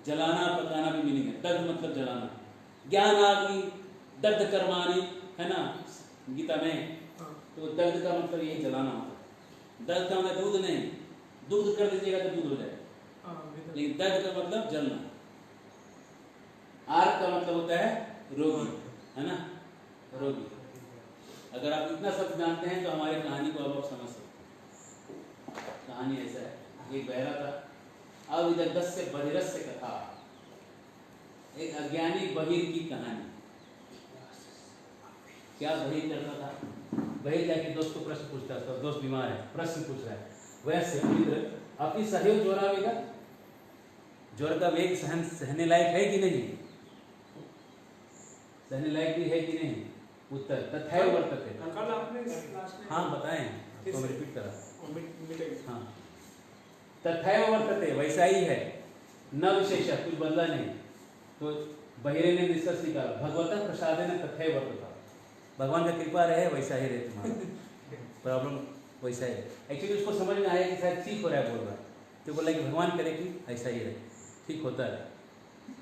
जलाना पकाना भी मीनिंग है। दग्ध मतलब जलाना। ज्ञान आग्नि दग्ध कर्माणि है ना गीता में। तो दग्ध का मतलब यही जलाना होता है। दग्ध का मतलब दूध नहीं, दूध कर दीजिएगा तो दूध हो जाएगा, लेकिन दग्ध का मतलब जलना। आर्क का मतलब होता है रोगी, है ना, रोगी। अगर आप इतना सब जानते हैं तो हमारी कहानी को अब आप समझ सकते हैं। कहानी ऐसा है, एक बहरा था, अविदग्धस्य बधिरस्य कथा। एक अज्ञानी बहिर की कहानी। क्या बहिर करता था? बहिर जाके दोस्त को प्रश्न पूछता था, दोस्त बीमार है, प्रश्न पूछ रहा है, वैसे मित्र अपनी सहयोग जोरावेगा, जोर का वेग सहने लायक है कि नहीं, सहने लायक भी है कि नहीं? उत्तर तथैव वर्तते। कल आपने क्लास में हाँ बताएं, तो मैं रिपीट करा। मिलेगा। हाँ, तथैव वर्तते वैसा ही है, न विशेष कुछ बदला नहीं। तो बहिरे ने निष्कर्ष निकाला, भगवतः प्रसादेन तथैव वर्तता। भगवान का कृपा रहे वैसा ही रहे तुम्हारा, प्रॉब्लम वैसा ही है। एक्चुअली उसको समझ में आया कि शायद ठीक हो रहा है, बोल रहा है, तो बोला कि भगवान करे कि ऐसा ही रहे, ठीक होता है।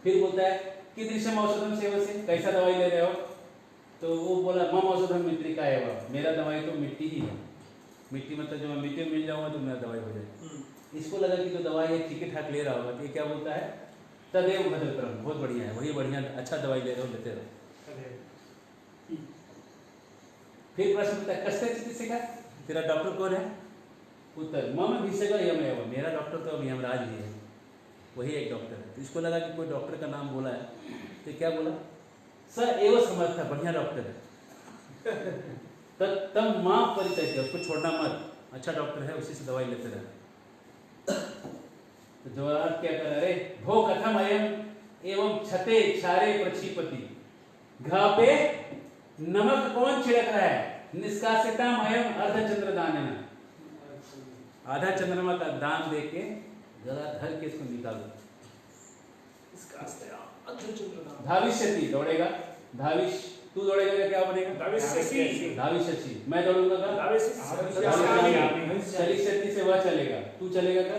फिर बोलता है कीदृशम औषधम सेवसे, कैसा दवाई ले रहे हो? तो वो बोला मम औषधम मित्रिका एवं, मेरा दवाई तो मिट्टी ही है। मिट्टी मतलब जब मैं मिट्टी में मिल जाऊंगा तो मेरा दवाई हो जाए। इसको लगा कि जो दवाई है ठीक ठाक ले रहा होगा, तो ये क्या बोलता है, तदेव भद्रतरम, बहुत बढ़िया है, वही बढ़िया, अच्छा दवाई ले रहे हो, लेते रहो। फिर प्रश्न होता है कस्य चिकित्सिका, तेरा डॉक्टर कौन है? उत्तर मम भिषक यमएव, मेरा डॉक्टर तो अब यमराज ही है, वही एक डॉक्टर है। तो इसको लगा कि कोई डॉक्टर का नाम बोला है, तो क्या बोला, स एव समर्थ, बढ़िया डॉक्टर है। तब मां परिचय, उसको छोड़ना मत, अच्छा डॉक्टर है, उसी से दवाई लेते रहे। तो जवाहर क्या कर रहे, भो कथम अयम एवं छते क्षारे प्रक्षिपति, घा पे नमक कौन छिड़क रहा है, निष्कासिता अयम अर्धचंद्र दान, आधा चंद्रमा का दान दे के गला धर के इसको निकालो। धाविष्यति दौड़ेगा, धाविश तू दौड़ेगा तो क्या बनेगा, धाविष्यति, मैं दौड़ूंगा का चलिष्यति से वह चलेगा, तू चलेगा का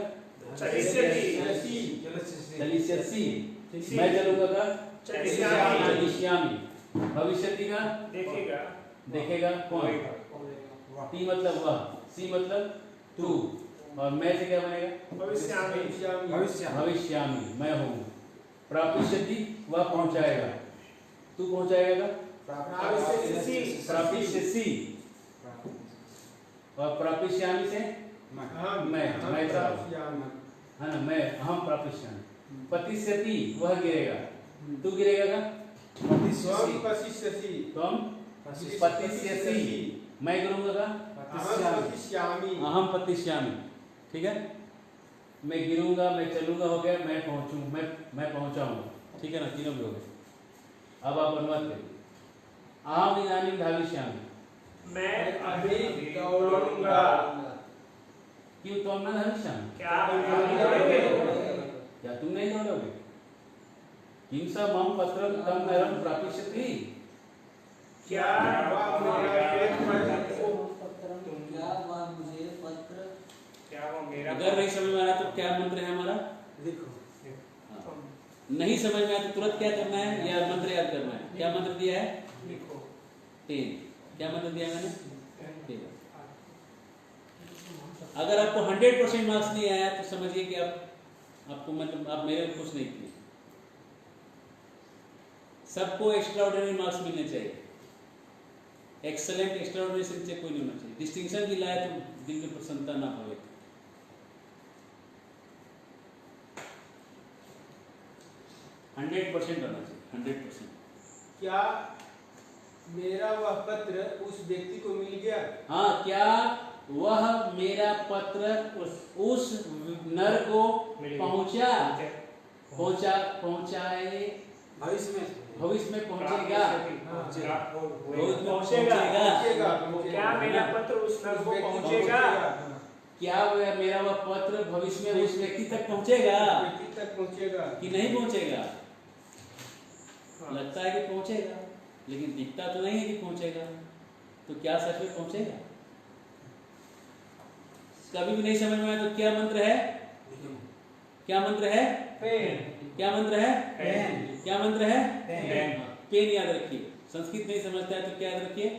चलिष्यसि, मैं चलूंगा का चलिष्यामि, भविष्यति का देखेगा कौन, ती मतलब वह, सी मतलब तू, और मैं से क्या बनेगा भविष्यामि, मैं हूँ। प्रापिष्यति वह पहुंचाएगा, तू पहुंचाएगा प्रापिष्यसि, और प्रापिष्यामि से मैं चलाऊं, है ना, मैं हम प्रापिष्यामि। पतिष्यति वह गिरेगा, तू गिरेगा का तुम पतिष्यसि, मैं गिरूंगा का अहम पतिष्यामि, ठीक है, मैं गिरूंगा, मैं चलूंगा, हो गया, मैं पहुंचूं, मैं पहुंचाऊंगा, ठीक है ना, तीनों भी हो गए। अब आप अनुवाद करिए, अहम इदानीं धाविष्यामि, मैं अभी दौड़ूंगा। क्यों तुम ना धाविष्यामि, क्या तुम नहीं दौड़ोगे? किं स मम पत्रम तम नरम प्रापिष्यति, क्या अगर नहीं समझ में आ रहा तो क्या मंत्र है हमारा, लिखो। नहीं समझ में आया तो तुरंत क्या करना है, या मंत्र याद करना है। क्या मंत्र दिया है, लिखो। 10, क्या मंत्र दिया मैंने, 10। अगर आपको 100% मार्क्स नहीं आया तो समझिए कि आपको मतलब आप मेरे खुश नहीं किए। सबको एक्स्ट्राऑर्डिनरी मार्क्स मिलने चाहिए, एक्सेलेंट एक्स्ट्राऑर्डिनरी से नीचे कोई नहीं होना चाहिए। डिस्टिंक्शन भी लाए तो दिल में प्रसन्नता ना पावे। 100% होना चाहिए, 100%। क्या मेरा वह पत्र उस व्यक्ति को मिल गया। हाँ, क्या वह मेरा पत्र उस नर को पहुंचा पहुंचाए भविष्य में भविष्य में पहुंचेगा पहुंचेगा। क्या मेरा पत्र उस नर को पहुंचेगा? क्या वह मेरा वह पत्र भविष्य में उस व्यक्ति तक पहुंचेगा कि नहीं पहुंचेगा? लगता है कि पहुंचेगा, लेकिन दिखता तो नहीं है कि पहुंचेगा। तो क्या सच में पहुंचेगा? कभी भी नहीं समझ में आया तो क्या मंत्र है? क्या मंत्र है? क्या मंत्र है? क्या मंत्र है? पेन याद रखिए। संस्कृत नहीं समझता है तो क्या याद रखिए?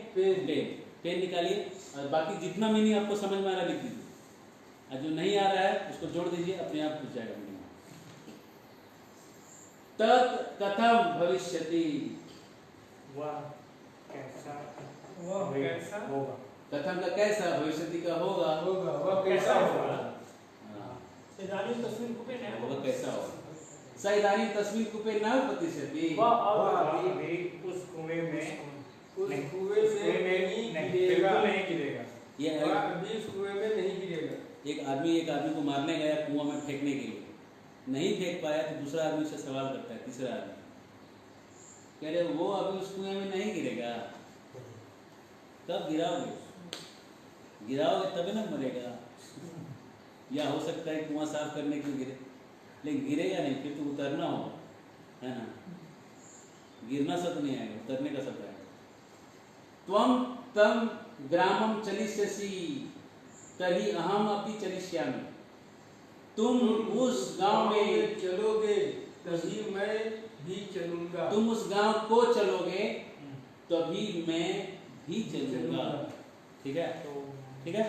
पेन निकालिए और बाकी जितना मीनिंग आपको समझ में आ रहा है लिख दीजिए, और जो नहीं आ रहा है उसको जोड़ दीजिए, अपने आप पूछ जाएगा मीनिंग। तत् कथम भविष्यति, वह कैसा होगा। कथम का कैसा, भविष्यति का होगा। वह कैसा होगा। इदानीं तस्मिन् कूपे न वह कैसा होगा। स इदानीं तस्मिन् कूपे न उपतिष्ठति, वह अभी उस कुएं में नहीं गिरेगा। यह अभी उस कुएं में नहीं गिरेगा। एक आदमी को मारने गया कुआं में फेंकने के लिए, नहीं फेंक पाया तो दूसरा आदमी से सवाल करता है, तीसरा आदमी कह रहे वो अभी उस कुएं में नहीं गिरेगा। कब गिराओगे? गिराओगे तभी ना मरेगा। या हो सकता है कुआं साफ करने के लिए गिरे, लेकिन गिरेगा नहीं, फिर तो उतरना होगा, है ना। गिरना सब नहीं आएगा, उतरने का सब आएगा। त्वं तम ग्रामम चलिष्यसि तर्हि अहम अपि चलिष्यामि, तुम उस गांव में चलोगे तभी मैं भी चलूंगा। तुम उस गांव को चलोगे तभी मैं भी चलूंगा। ठीक है, ठीक है।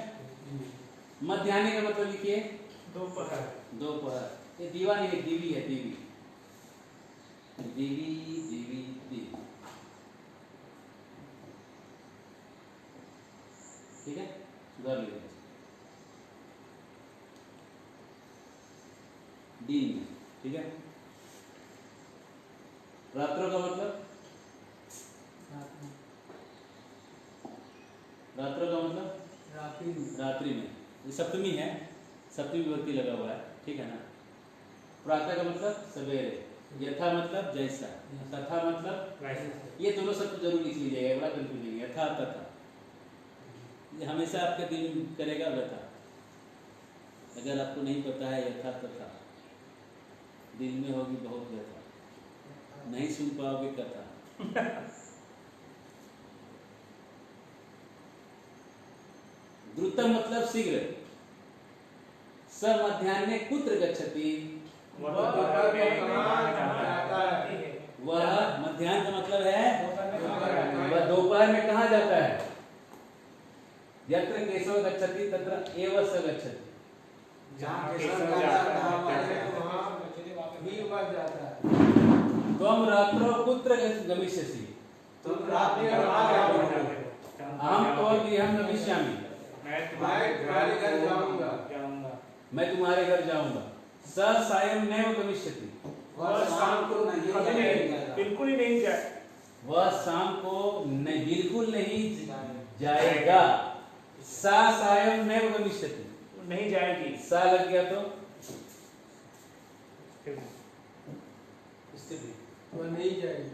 मध्याह्न का मतलब लिखिए दोपहर। दोपहर। ये दीवा नहीं है, दीवी है, दीवी दीवी दीवी दीवी। ठीक है, सुधार लीजिए। दिन, ठीक है। रात्रों का मतलब, रात्रों का मतलब रात्रि में। ये सप्तमी है, सप्तमी विभक्ति लगा हुआ है, ठीक है ना। प्रातः का मतलब सवेरे, यथा मतलब जैसा, तथा मतलब, ये दोनों शब्द जरूर लिख लीजिएगा, बड़ा कंफ्यूजिंग है। यथा तथा, ये हमेशा आपका दिन करेगा व्यथा। अगर आपको नहीं पता है यथा तथा, दिल में होगी बहुत व्यथा, नहीं सुन पाओगे कथा। द्रुतम मतलब शीघ्र। स मध्याह्ने कुत्र गच्छति, वह मध्याह्न का मतलब है वह दोपहर में कहाँ जाता है। यत्र केशव गच्छति तत्र एव स गच्छति। जहाँ केशव जाता है त्वं रात्रौ कुत्र गमिष्यसि, तुम रात में कहाँ जाओगे। अहं तव गृहं गमिष्यामि, मैं तुम्हारे घर जाऊंगा। मैं तुम्हारे घर जाऊंगा। स सायं नैव गमिष्यति, वह शाम को बिल्कुल ही नहीं जाए। वह शाम को नहीं, बिल्कुल नहीं जाएगा। सा सायं नैव गमिष्यति, नहीं जाएगी। सा लग गया तो वह नहीं जाएगी।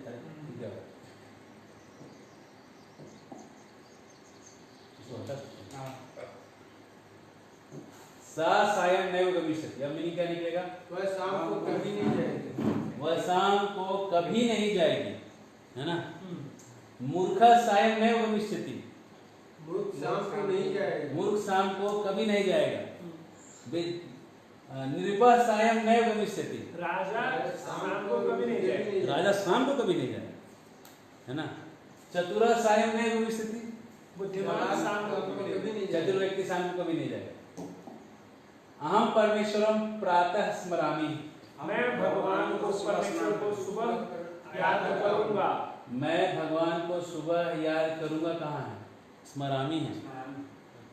सा सायं नैव गमिष्यति। अब मीनिंग क्या निकलेगा? वह शाम को कभी नहीं जाएगी। वह शाम को कभी नहीं जाएगी, है ना। मूर्ख सायं नैव गमिष्यति, मूर्ख शाम को नहीं जाएगा। मूर्ख शाम को कभी नहीं जाएगा। नृपः सायं नैव गमिष्यति, राजा शाम को कभी नहीं जाएगा। राजा शाम को कभी नहीं जाएगा, है ना। चतुरः सायं नैव गमिष्यति, बुद्धिमान शाम को कभी नहीं जाएगा। चतुर व्यक्ति शाम को कभी नहीं जाएगा। अहम परमेश्वरम प्रातः स्मरामि, मैं भगवान को परमेश्वर को सुबह याद करूंगा। मैं भगवान को सुबह याद करूंगा। कहाँ है? स्मरामि है,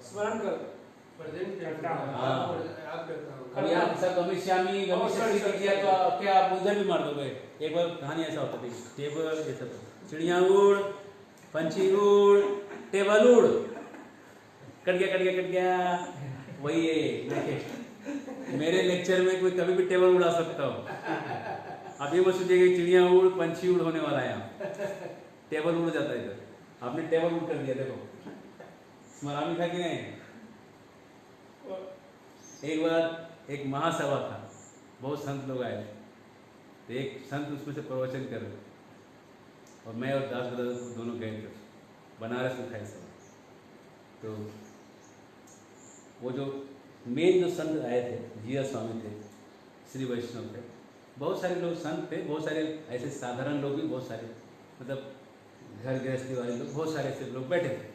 स्मरण कर प्रेजेंट करता हूं। याद करता हूँ। अब यहाँ सब गमिष्यामि गमिष्यति किया तो क्या आप उधर भी मार दोगे। एक बार कहानी ऐसा होता थी, टेबल ऐसा था, चिड़िया उड़ पंछी उड़, टेबल उड़, कट गया कट गया कट गया। वही है, देखिए मेरे लेक्चर में कोई कभी भी टेबल उड़ा सकता हो। अब ये मत सोचिए कि चिड़िया उड़ पंछी उड़ होने वाला है यहाँ, टेबल उड़ जाता है इधर। आपने टेबल उड़ कर दिया, देखो स्मरामी था कि नहीं। एक बार एक महासभा था, बहुत संत लोग आए, तो एक संत उसमें से प्रवचन कर रहे, और मैं और दास ब्रदर दोनों गए थे बनारस में खाई सभा। तो वो जो मेन जो संत आए थे, जिया स्वामी थे, श्री वैष्णव थे, बहुत सारे लोग संत थे, बहुत सारे ऐसे साधारण लोग भी, बहुत सारे मतलब घर गृहस्थी वाले लोग, बहुत सारे ऐसे लोग बैठे थे।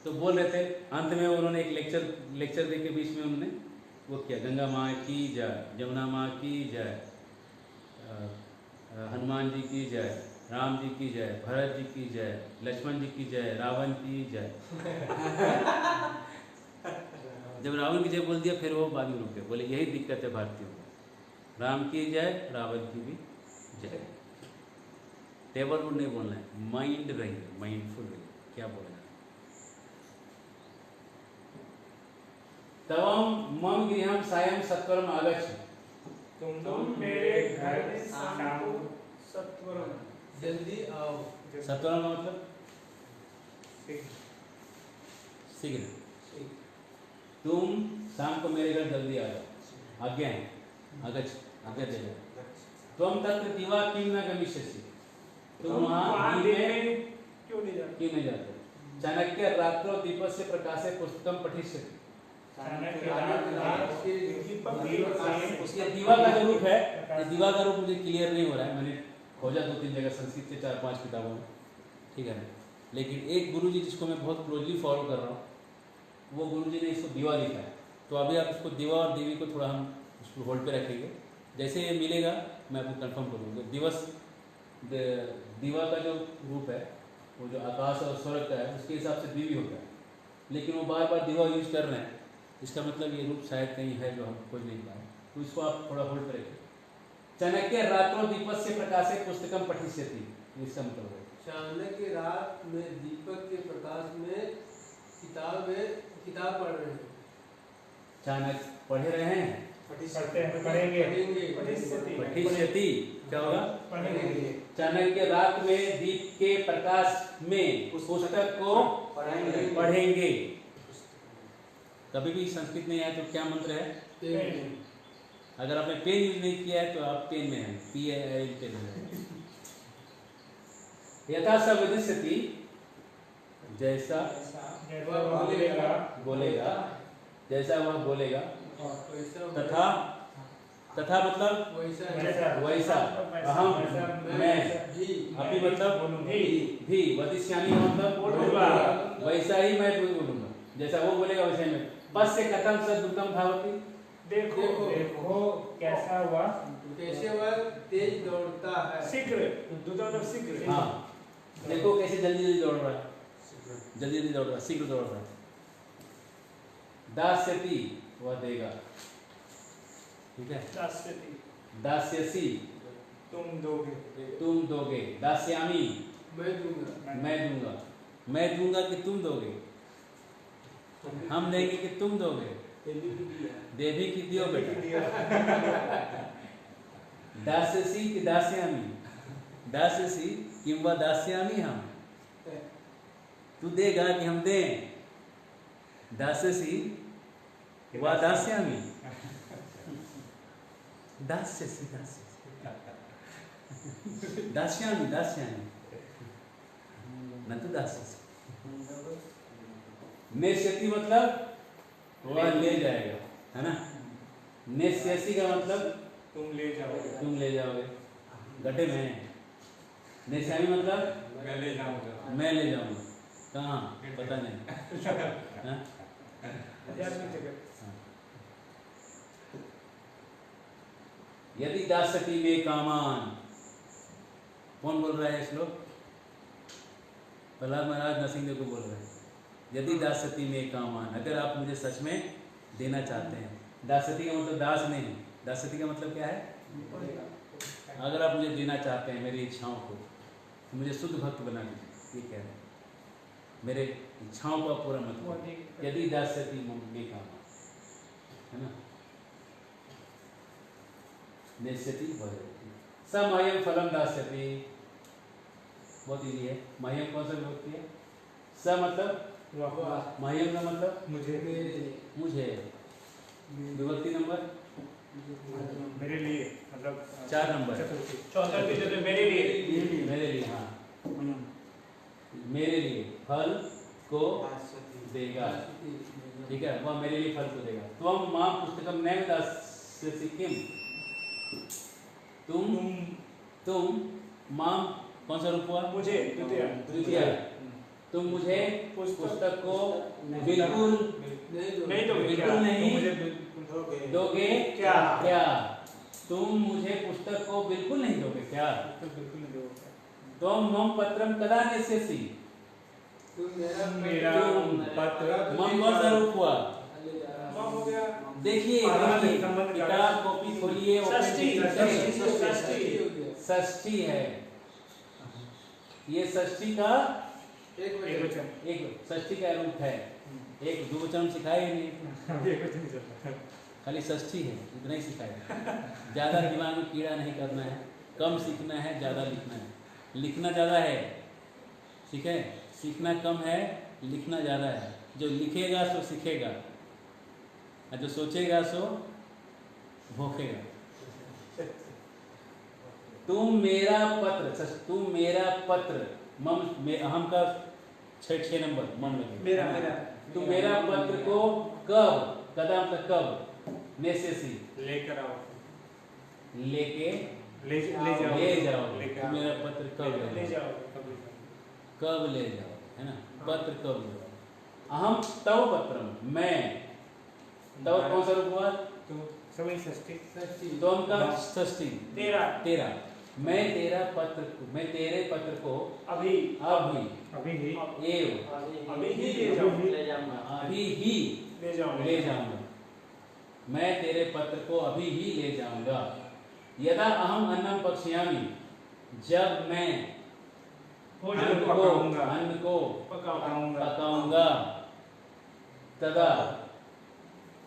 तो बोल रहे थे, अंत में उन्होंने एक लेक्चर दे के बीच में उन्होंने वो किया, गंगा माँ की जय, जमुना माँ की जय, हनुमान जी की जय, राम जी की जय, भरत जी की जय, लक्ष्मण जी की जय, रावण की जय। जब रावण की जय बोल दिया फिर वो बाद में रुक गए, बोले यही दिक्कत है भारतीयों को, राम की जय, रावण की भी जय। टेबल वुड नहीं बोलना है, माइंड रहिए, माइंडफुल रहिए, क्या बोलना है। तवम मम गृहम सायं सत्वरम आगच्छ, तुम मेरे घर में शाम को सत्वरम जल्दी आओ। सत्वरम का मतलब शीघ्र, तुम शाम को मेरे घर जल्दी आ जाओ, आज्ञा है, आगच्छ, आज्ञा दे जाओ। तुम तत्र दिवा किम न गमिष्यसि, तुम वहाँ दिन में क्यों नहीं जाते? क्यों नहीं जाते। चाणक्य रात्रो दीपस्य प्रकाशे पुस्तकम पठिष्यति, उसके दीवा का जो रूप है, ये दीवा का रूप मुझे क्लियर नहीं हो रहा है, मैंने खोजा 2-3 जगह संस्कृत के 4-5 किताबों में, ठीक है ना। लेकिन एक गुरुजी जिसको मैं बहुत क्लोजली फॉलो कर रहा हूँ, वो गुरुजी ने इसको दीवा लिखा है। तो अभी आप इसको दीवा और देवी को थोड़ा हम उसको होल्ड पे रखेंगे, जैसे ये मिलेगा मैं आपको कंफर्म करूँगा। दीवा का जो रूप है, वो जो आकाश और स्वर्ग का है, उसके हिसाब से दीवी होता है, लेकिन वो बार बार दीवा यूज कर रहे हैं, इसका मतलब ये रूप शायद कहीं है जो हम खोज नहीं पाए, तो इसको आप थोड़ा होल्ड पे रखें। चाणक्य रात्रो दीपस्य प्रकाशे पुस्तकम पठिष्यति, इसका मतलब है चाणक्य रात में दीपक के प्रकाश में किताब पढ़ रहे हैं। चाणक्य पढ़े रहे हैं, पढ़ेंगे पठिष्यति क्या होगा, पढ़ेंगे। चाणक्य रात में दीप के प्रकाश में पुस्तक को पढ़ेंगे। कभी भी संस्कृत नहीं आया तो क्या मंत्र है, अगर आपने पेन यूज नहीं किया है तो आप पेन में हैं, पेन में। यथा स विदिष्यति, जैसा बोलेगा, जैसा वह बोलेगा, तथा तथा मतलब वैसा, अहम मैं, अभी मतलब भी, वदिष्यामि मतलब वैसा ही मैं बोलूंगा, जैसा वो बोलेगा वैसा ही मैं। पश्य कथम सद्रुतम धावति, देखो कैसा हुआ, कैसे वह तेज दौड़ता है। शीघ्र, मतलब शीघ्र। हाँ, देखो कैसे जल्दी जल्दी दौड़ रहा है, जल्दी जल्दी दौड़ रहा है, शीघ्र दौड़ रहा है। दास्यति, वह देगा, ठीक है। दास्यसि, तुम दोगे। दास्यामि, मैं दूंगा। मैं दूंगा कि तुम दोगे, हम देंगे कि तुम दोगे, देवी की दियो बेटा। दास्यसि कि दास्यामि, दास्यसि किंवा दास्यामि हम, तू देगा कि हम दें, दास्यसि वा दास्यामि, दास्यसि दास्यामि न तो दास्यसि। नेष्यति मतलब वह ले जाएगा, है ना। नेष्यसि का मतलब तुम ले जाओगे, गड्ढे में। नेष्यामि मतलब मैं ले जाऊंगा, कहाँ पता नहीं, हाँ? यदि दास्यति में कामान, कौन बोल रहा है श्लोक, प्रहलाद महाराज नरसिंह को बोल रहे हैं। यदि दास्यति में कामान, अगर आप मुझे सच में देना चाहते हैं, दास्यति का मतलब दास नहीं, दास्यति का मतलब क्या है, अगर आप मुझे देना चाहते हैं मेरी इच्छाओं को, तो मुझे शुद्ध भक्त बना दीजिए, ये कह रहे हैं। मेरे इच्छाओं का पूरा मत करो। यदि दास्यति मम काम, है ना, नेस्यति भजति। स मह्यम फलम दास्यति, बहुत इजी है। मह्यम कौन सा विभक्ति है? स मतलब मह्यम का मतलब मुझे। विभक्ति नंबर मेरे लिए, मतलब 4 नंबर। चौथा तीसरे मेरे लिए। मेरे लिए, हाँ, मेरे लिए फल को देगा, ठीक है, वह मेरे लिए फल को देगा। त्वं मां पुस्तकम नैव दास्यसि किम, तुम मां कौन सा रूप हुआ? मुझे द्वितीय। तुम मुझे पुस्तक को बिल्कुल नहीं दोगे, बिल्कुल नहीं मुझे दोगे क्या? क्या? तुम मुझे पुस्तक को बिल्कुल नहीं दोगे क्या? बिल्कुल नहीं दोगे। त्वं मम पत्रम कदा नेस्यसि, मेरा पत्र मम कौन सा रूप हुआ? मम हो गया। देखिए किताब कॉपी खोलिए, षष्ठी है, ये षष्ठी का एक वचन। एक षष्ठी का रूप है। एक दो वचन सिखाए ही नहीं, एक वचन ही चलता है। खाली षष्ठी है, इतना ही सिखाया। ज़्यादा दिमाग में कीड़ा नहीं करना है, कम सीखना है, ज़्यादा लिखना है। लिखना ज़्यादा है, ठीक है, सीखना कम है, लिखना ज़्यादा है। जो लिखेगा सो सीखेगा, और जो सोचेगा सो भोखेगा। तुम मेरा पत्र मम हम का 6 नंबर मम लगे। मेरा तुम मेरा पत्र को कब, कदम तक कब, नेसेसी लेकर आओ, लेके ले जाओ, तुम मेरा पत्र कब ले जाओ, कब ले जाओ, है ना, पत्र कब ले जाओ। अहम तव पत्रम, मैं, तव कौन सा रूप हुआ? तो सभी षष्ठी। तुम का षष्ठी, तेरा। मैं तेरे पत्र को अभी ही ले जाऊंगा। मैं तेरे पत्र को अभी ही ले जाऊंगा। यदा अहम अन्नम पक्ष्यामि, जब मैं अन्न को पकाऊंगा। तदा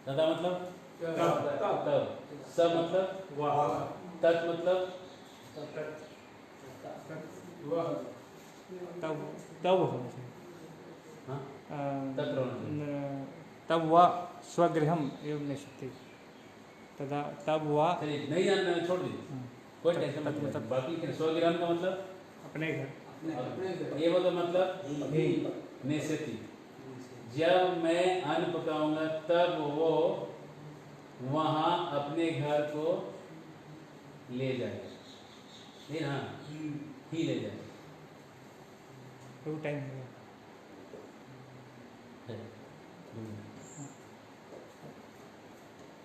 मतलब तब। स मतलब, तत् मतलब तब वह स्वगृहम एवं निश्चित, तदा तब वह नहीं जानना है, छोड़ दीजिए, कोई टेंशन मत लीजिए। बाकी के स्वगृहम का मतलब अपने घर, ये वो तो मतलब नेस्यति, जब मैं अन्न पकाऊंगा तब वो वहाँ अपने घर को ले जाएगा। हाँ, ही ले जाएगा। तो टाइम हो गया।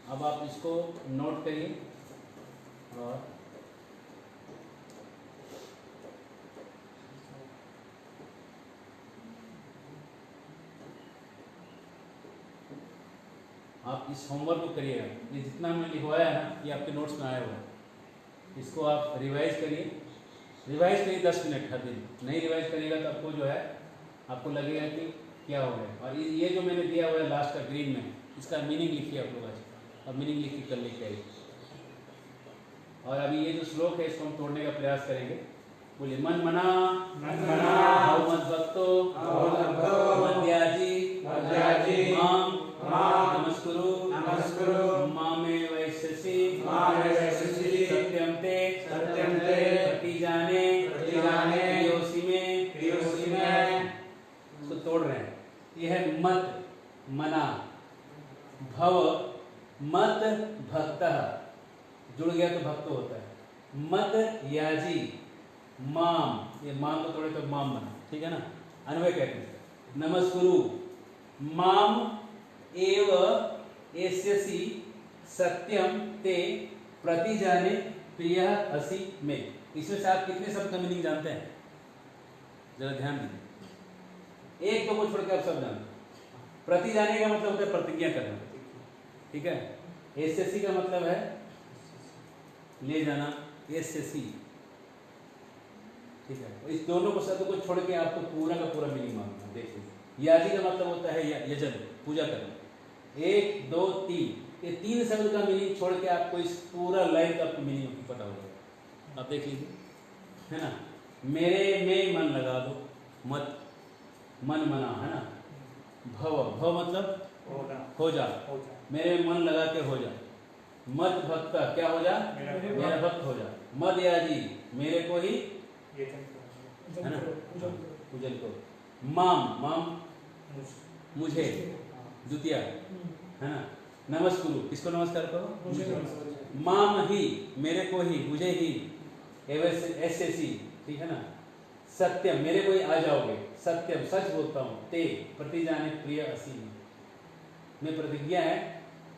अब आप इसको नोट करिए और आप इस होमवर्क को करिएगा। ये जितना हमने लिखवाया है ना, ये आपके नोट्स में आया हुआ है। इसको आप रिवाइज करिए। 10 मिनट हर दिन। नहीं रिवाइज करिएगा तो आपको जो है, आपको लगेगा कि क्या हो गया। और ये जो मैंने दिया हुआ है लास्ट का ग्रीन में, इसका मीनिंग लिखिए आप लोग आज, और मीनिंग लिख के कल लेके आइए। और अभी ये जो श्लोक है, इसको हम तोड़ने का प्रयास करेंगे। बोलिए, मन मना भव मद भक्तो मद्याजी माम नमस्कुरु मामे वैश्यसि सत्यम ते प्रतिजाने योसी में। इसको तोड़ रहे हैं। यह है मत मना, भव मत भक्तः, जुड़ गया तो भक्त होता है। मत याजी माम, ये माम को तोड़े तो माम बना, ठीक है ना, अन्वय कहते हैं। नमस्कुरु माम एव एस्यसि सत्यम ते प्रतिजाने प्रिय असि में। इसमें से आप कितने शब्द का मीनिंग जानते हैं? जरा ध्यान दीजिए, एक दो को छोड़ के आप सब जानते हैं। प्रतिजाने का मतलब होता है प्रतिज्ञा करना, ठीक है। एस्यसि का मतलब है ले जाना, एस्यसि। ठीक है। इस दोनों को शब्द को छोड़ के आपको पूरा का पूरा मीनिंग मालूम है। देखिए यादी का मतलब होता है यजन, पूजा करना। 1 2 3 ये 3 शब्द का मीनिंग छोड़ के आपको इस पूरा लाइन का आपको मीनिंग पता होगा। आप देख लीजिए, है ना। मेरे में मन लगा दो, मत मन मना, है ना। भव, भव मतलब हो जा, मेरे मन लगा के हो जा। मत भक्ता, क्या हो जा, मेरा भक्त हो जा। मद याजी, मेरे को ही, है ना, पूजन को। माम, माम मुझे, द्वितीय, है ना। नमस्कुरु, किसको नमस्कार करो, माम ही, मेरे को ही, मुझे ही, ऐसे सी, ठीक है ना। सत्यम, मेरे को ही आ जाओगे, सत्यम सच बोलता हूँ। ते प्रति जाने प्रिय असी, मैं प्रतिज्ञा है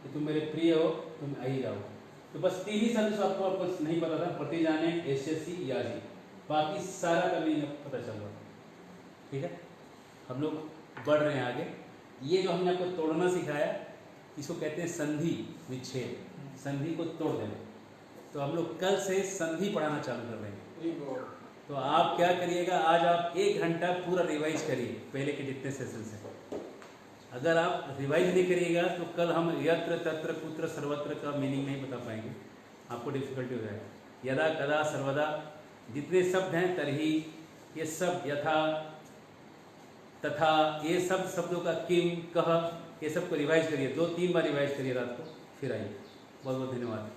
कि तुम मेरे प्रिय हो, तुम आ ही जाओ। तो बस 3 ही शब्द आपको नहीं पता था, प्रति जाने, एसएससी, याजी। बाकी सारा का मीनिंग पता चल रहा, ठीक है। हम लोग बढ़ रहे हैं आगे। ये जो हमने आपको तोड़ना सिखाया, इसको कहते हैं संधि विच्छेद, संधि को तोड़ देना। तो हम लोग कल से संधि पढ़ाना चालू कर रहे हैं। तो आप क्या करिएगा, आज आप 1 घंटा पूरा रिवाइज करिए पहले के जितने सेशन से। अगर आप रिवाइज नहीं करिएगा तो कल हम यत्र तत्र कुत्र सर्वत्र का मीनिंग नहीं बता पाएंगे, आपको डिफिकल्टी हो जाएगा। यदा कदा सर्वदा जितने शब्द हैं, तरही, ये सब, यथा, तथा, ये सब शब्दों का किम, कह, ये सब को रिवाइज करिए। 2-3 बार रिवाइज करिए रात को, फिर आइए। बहुत बहुत धन्यवाद।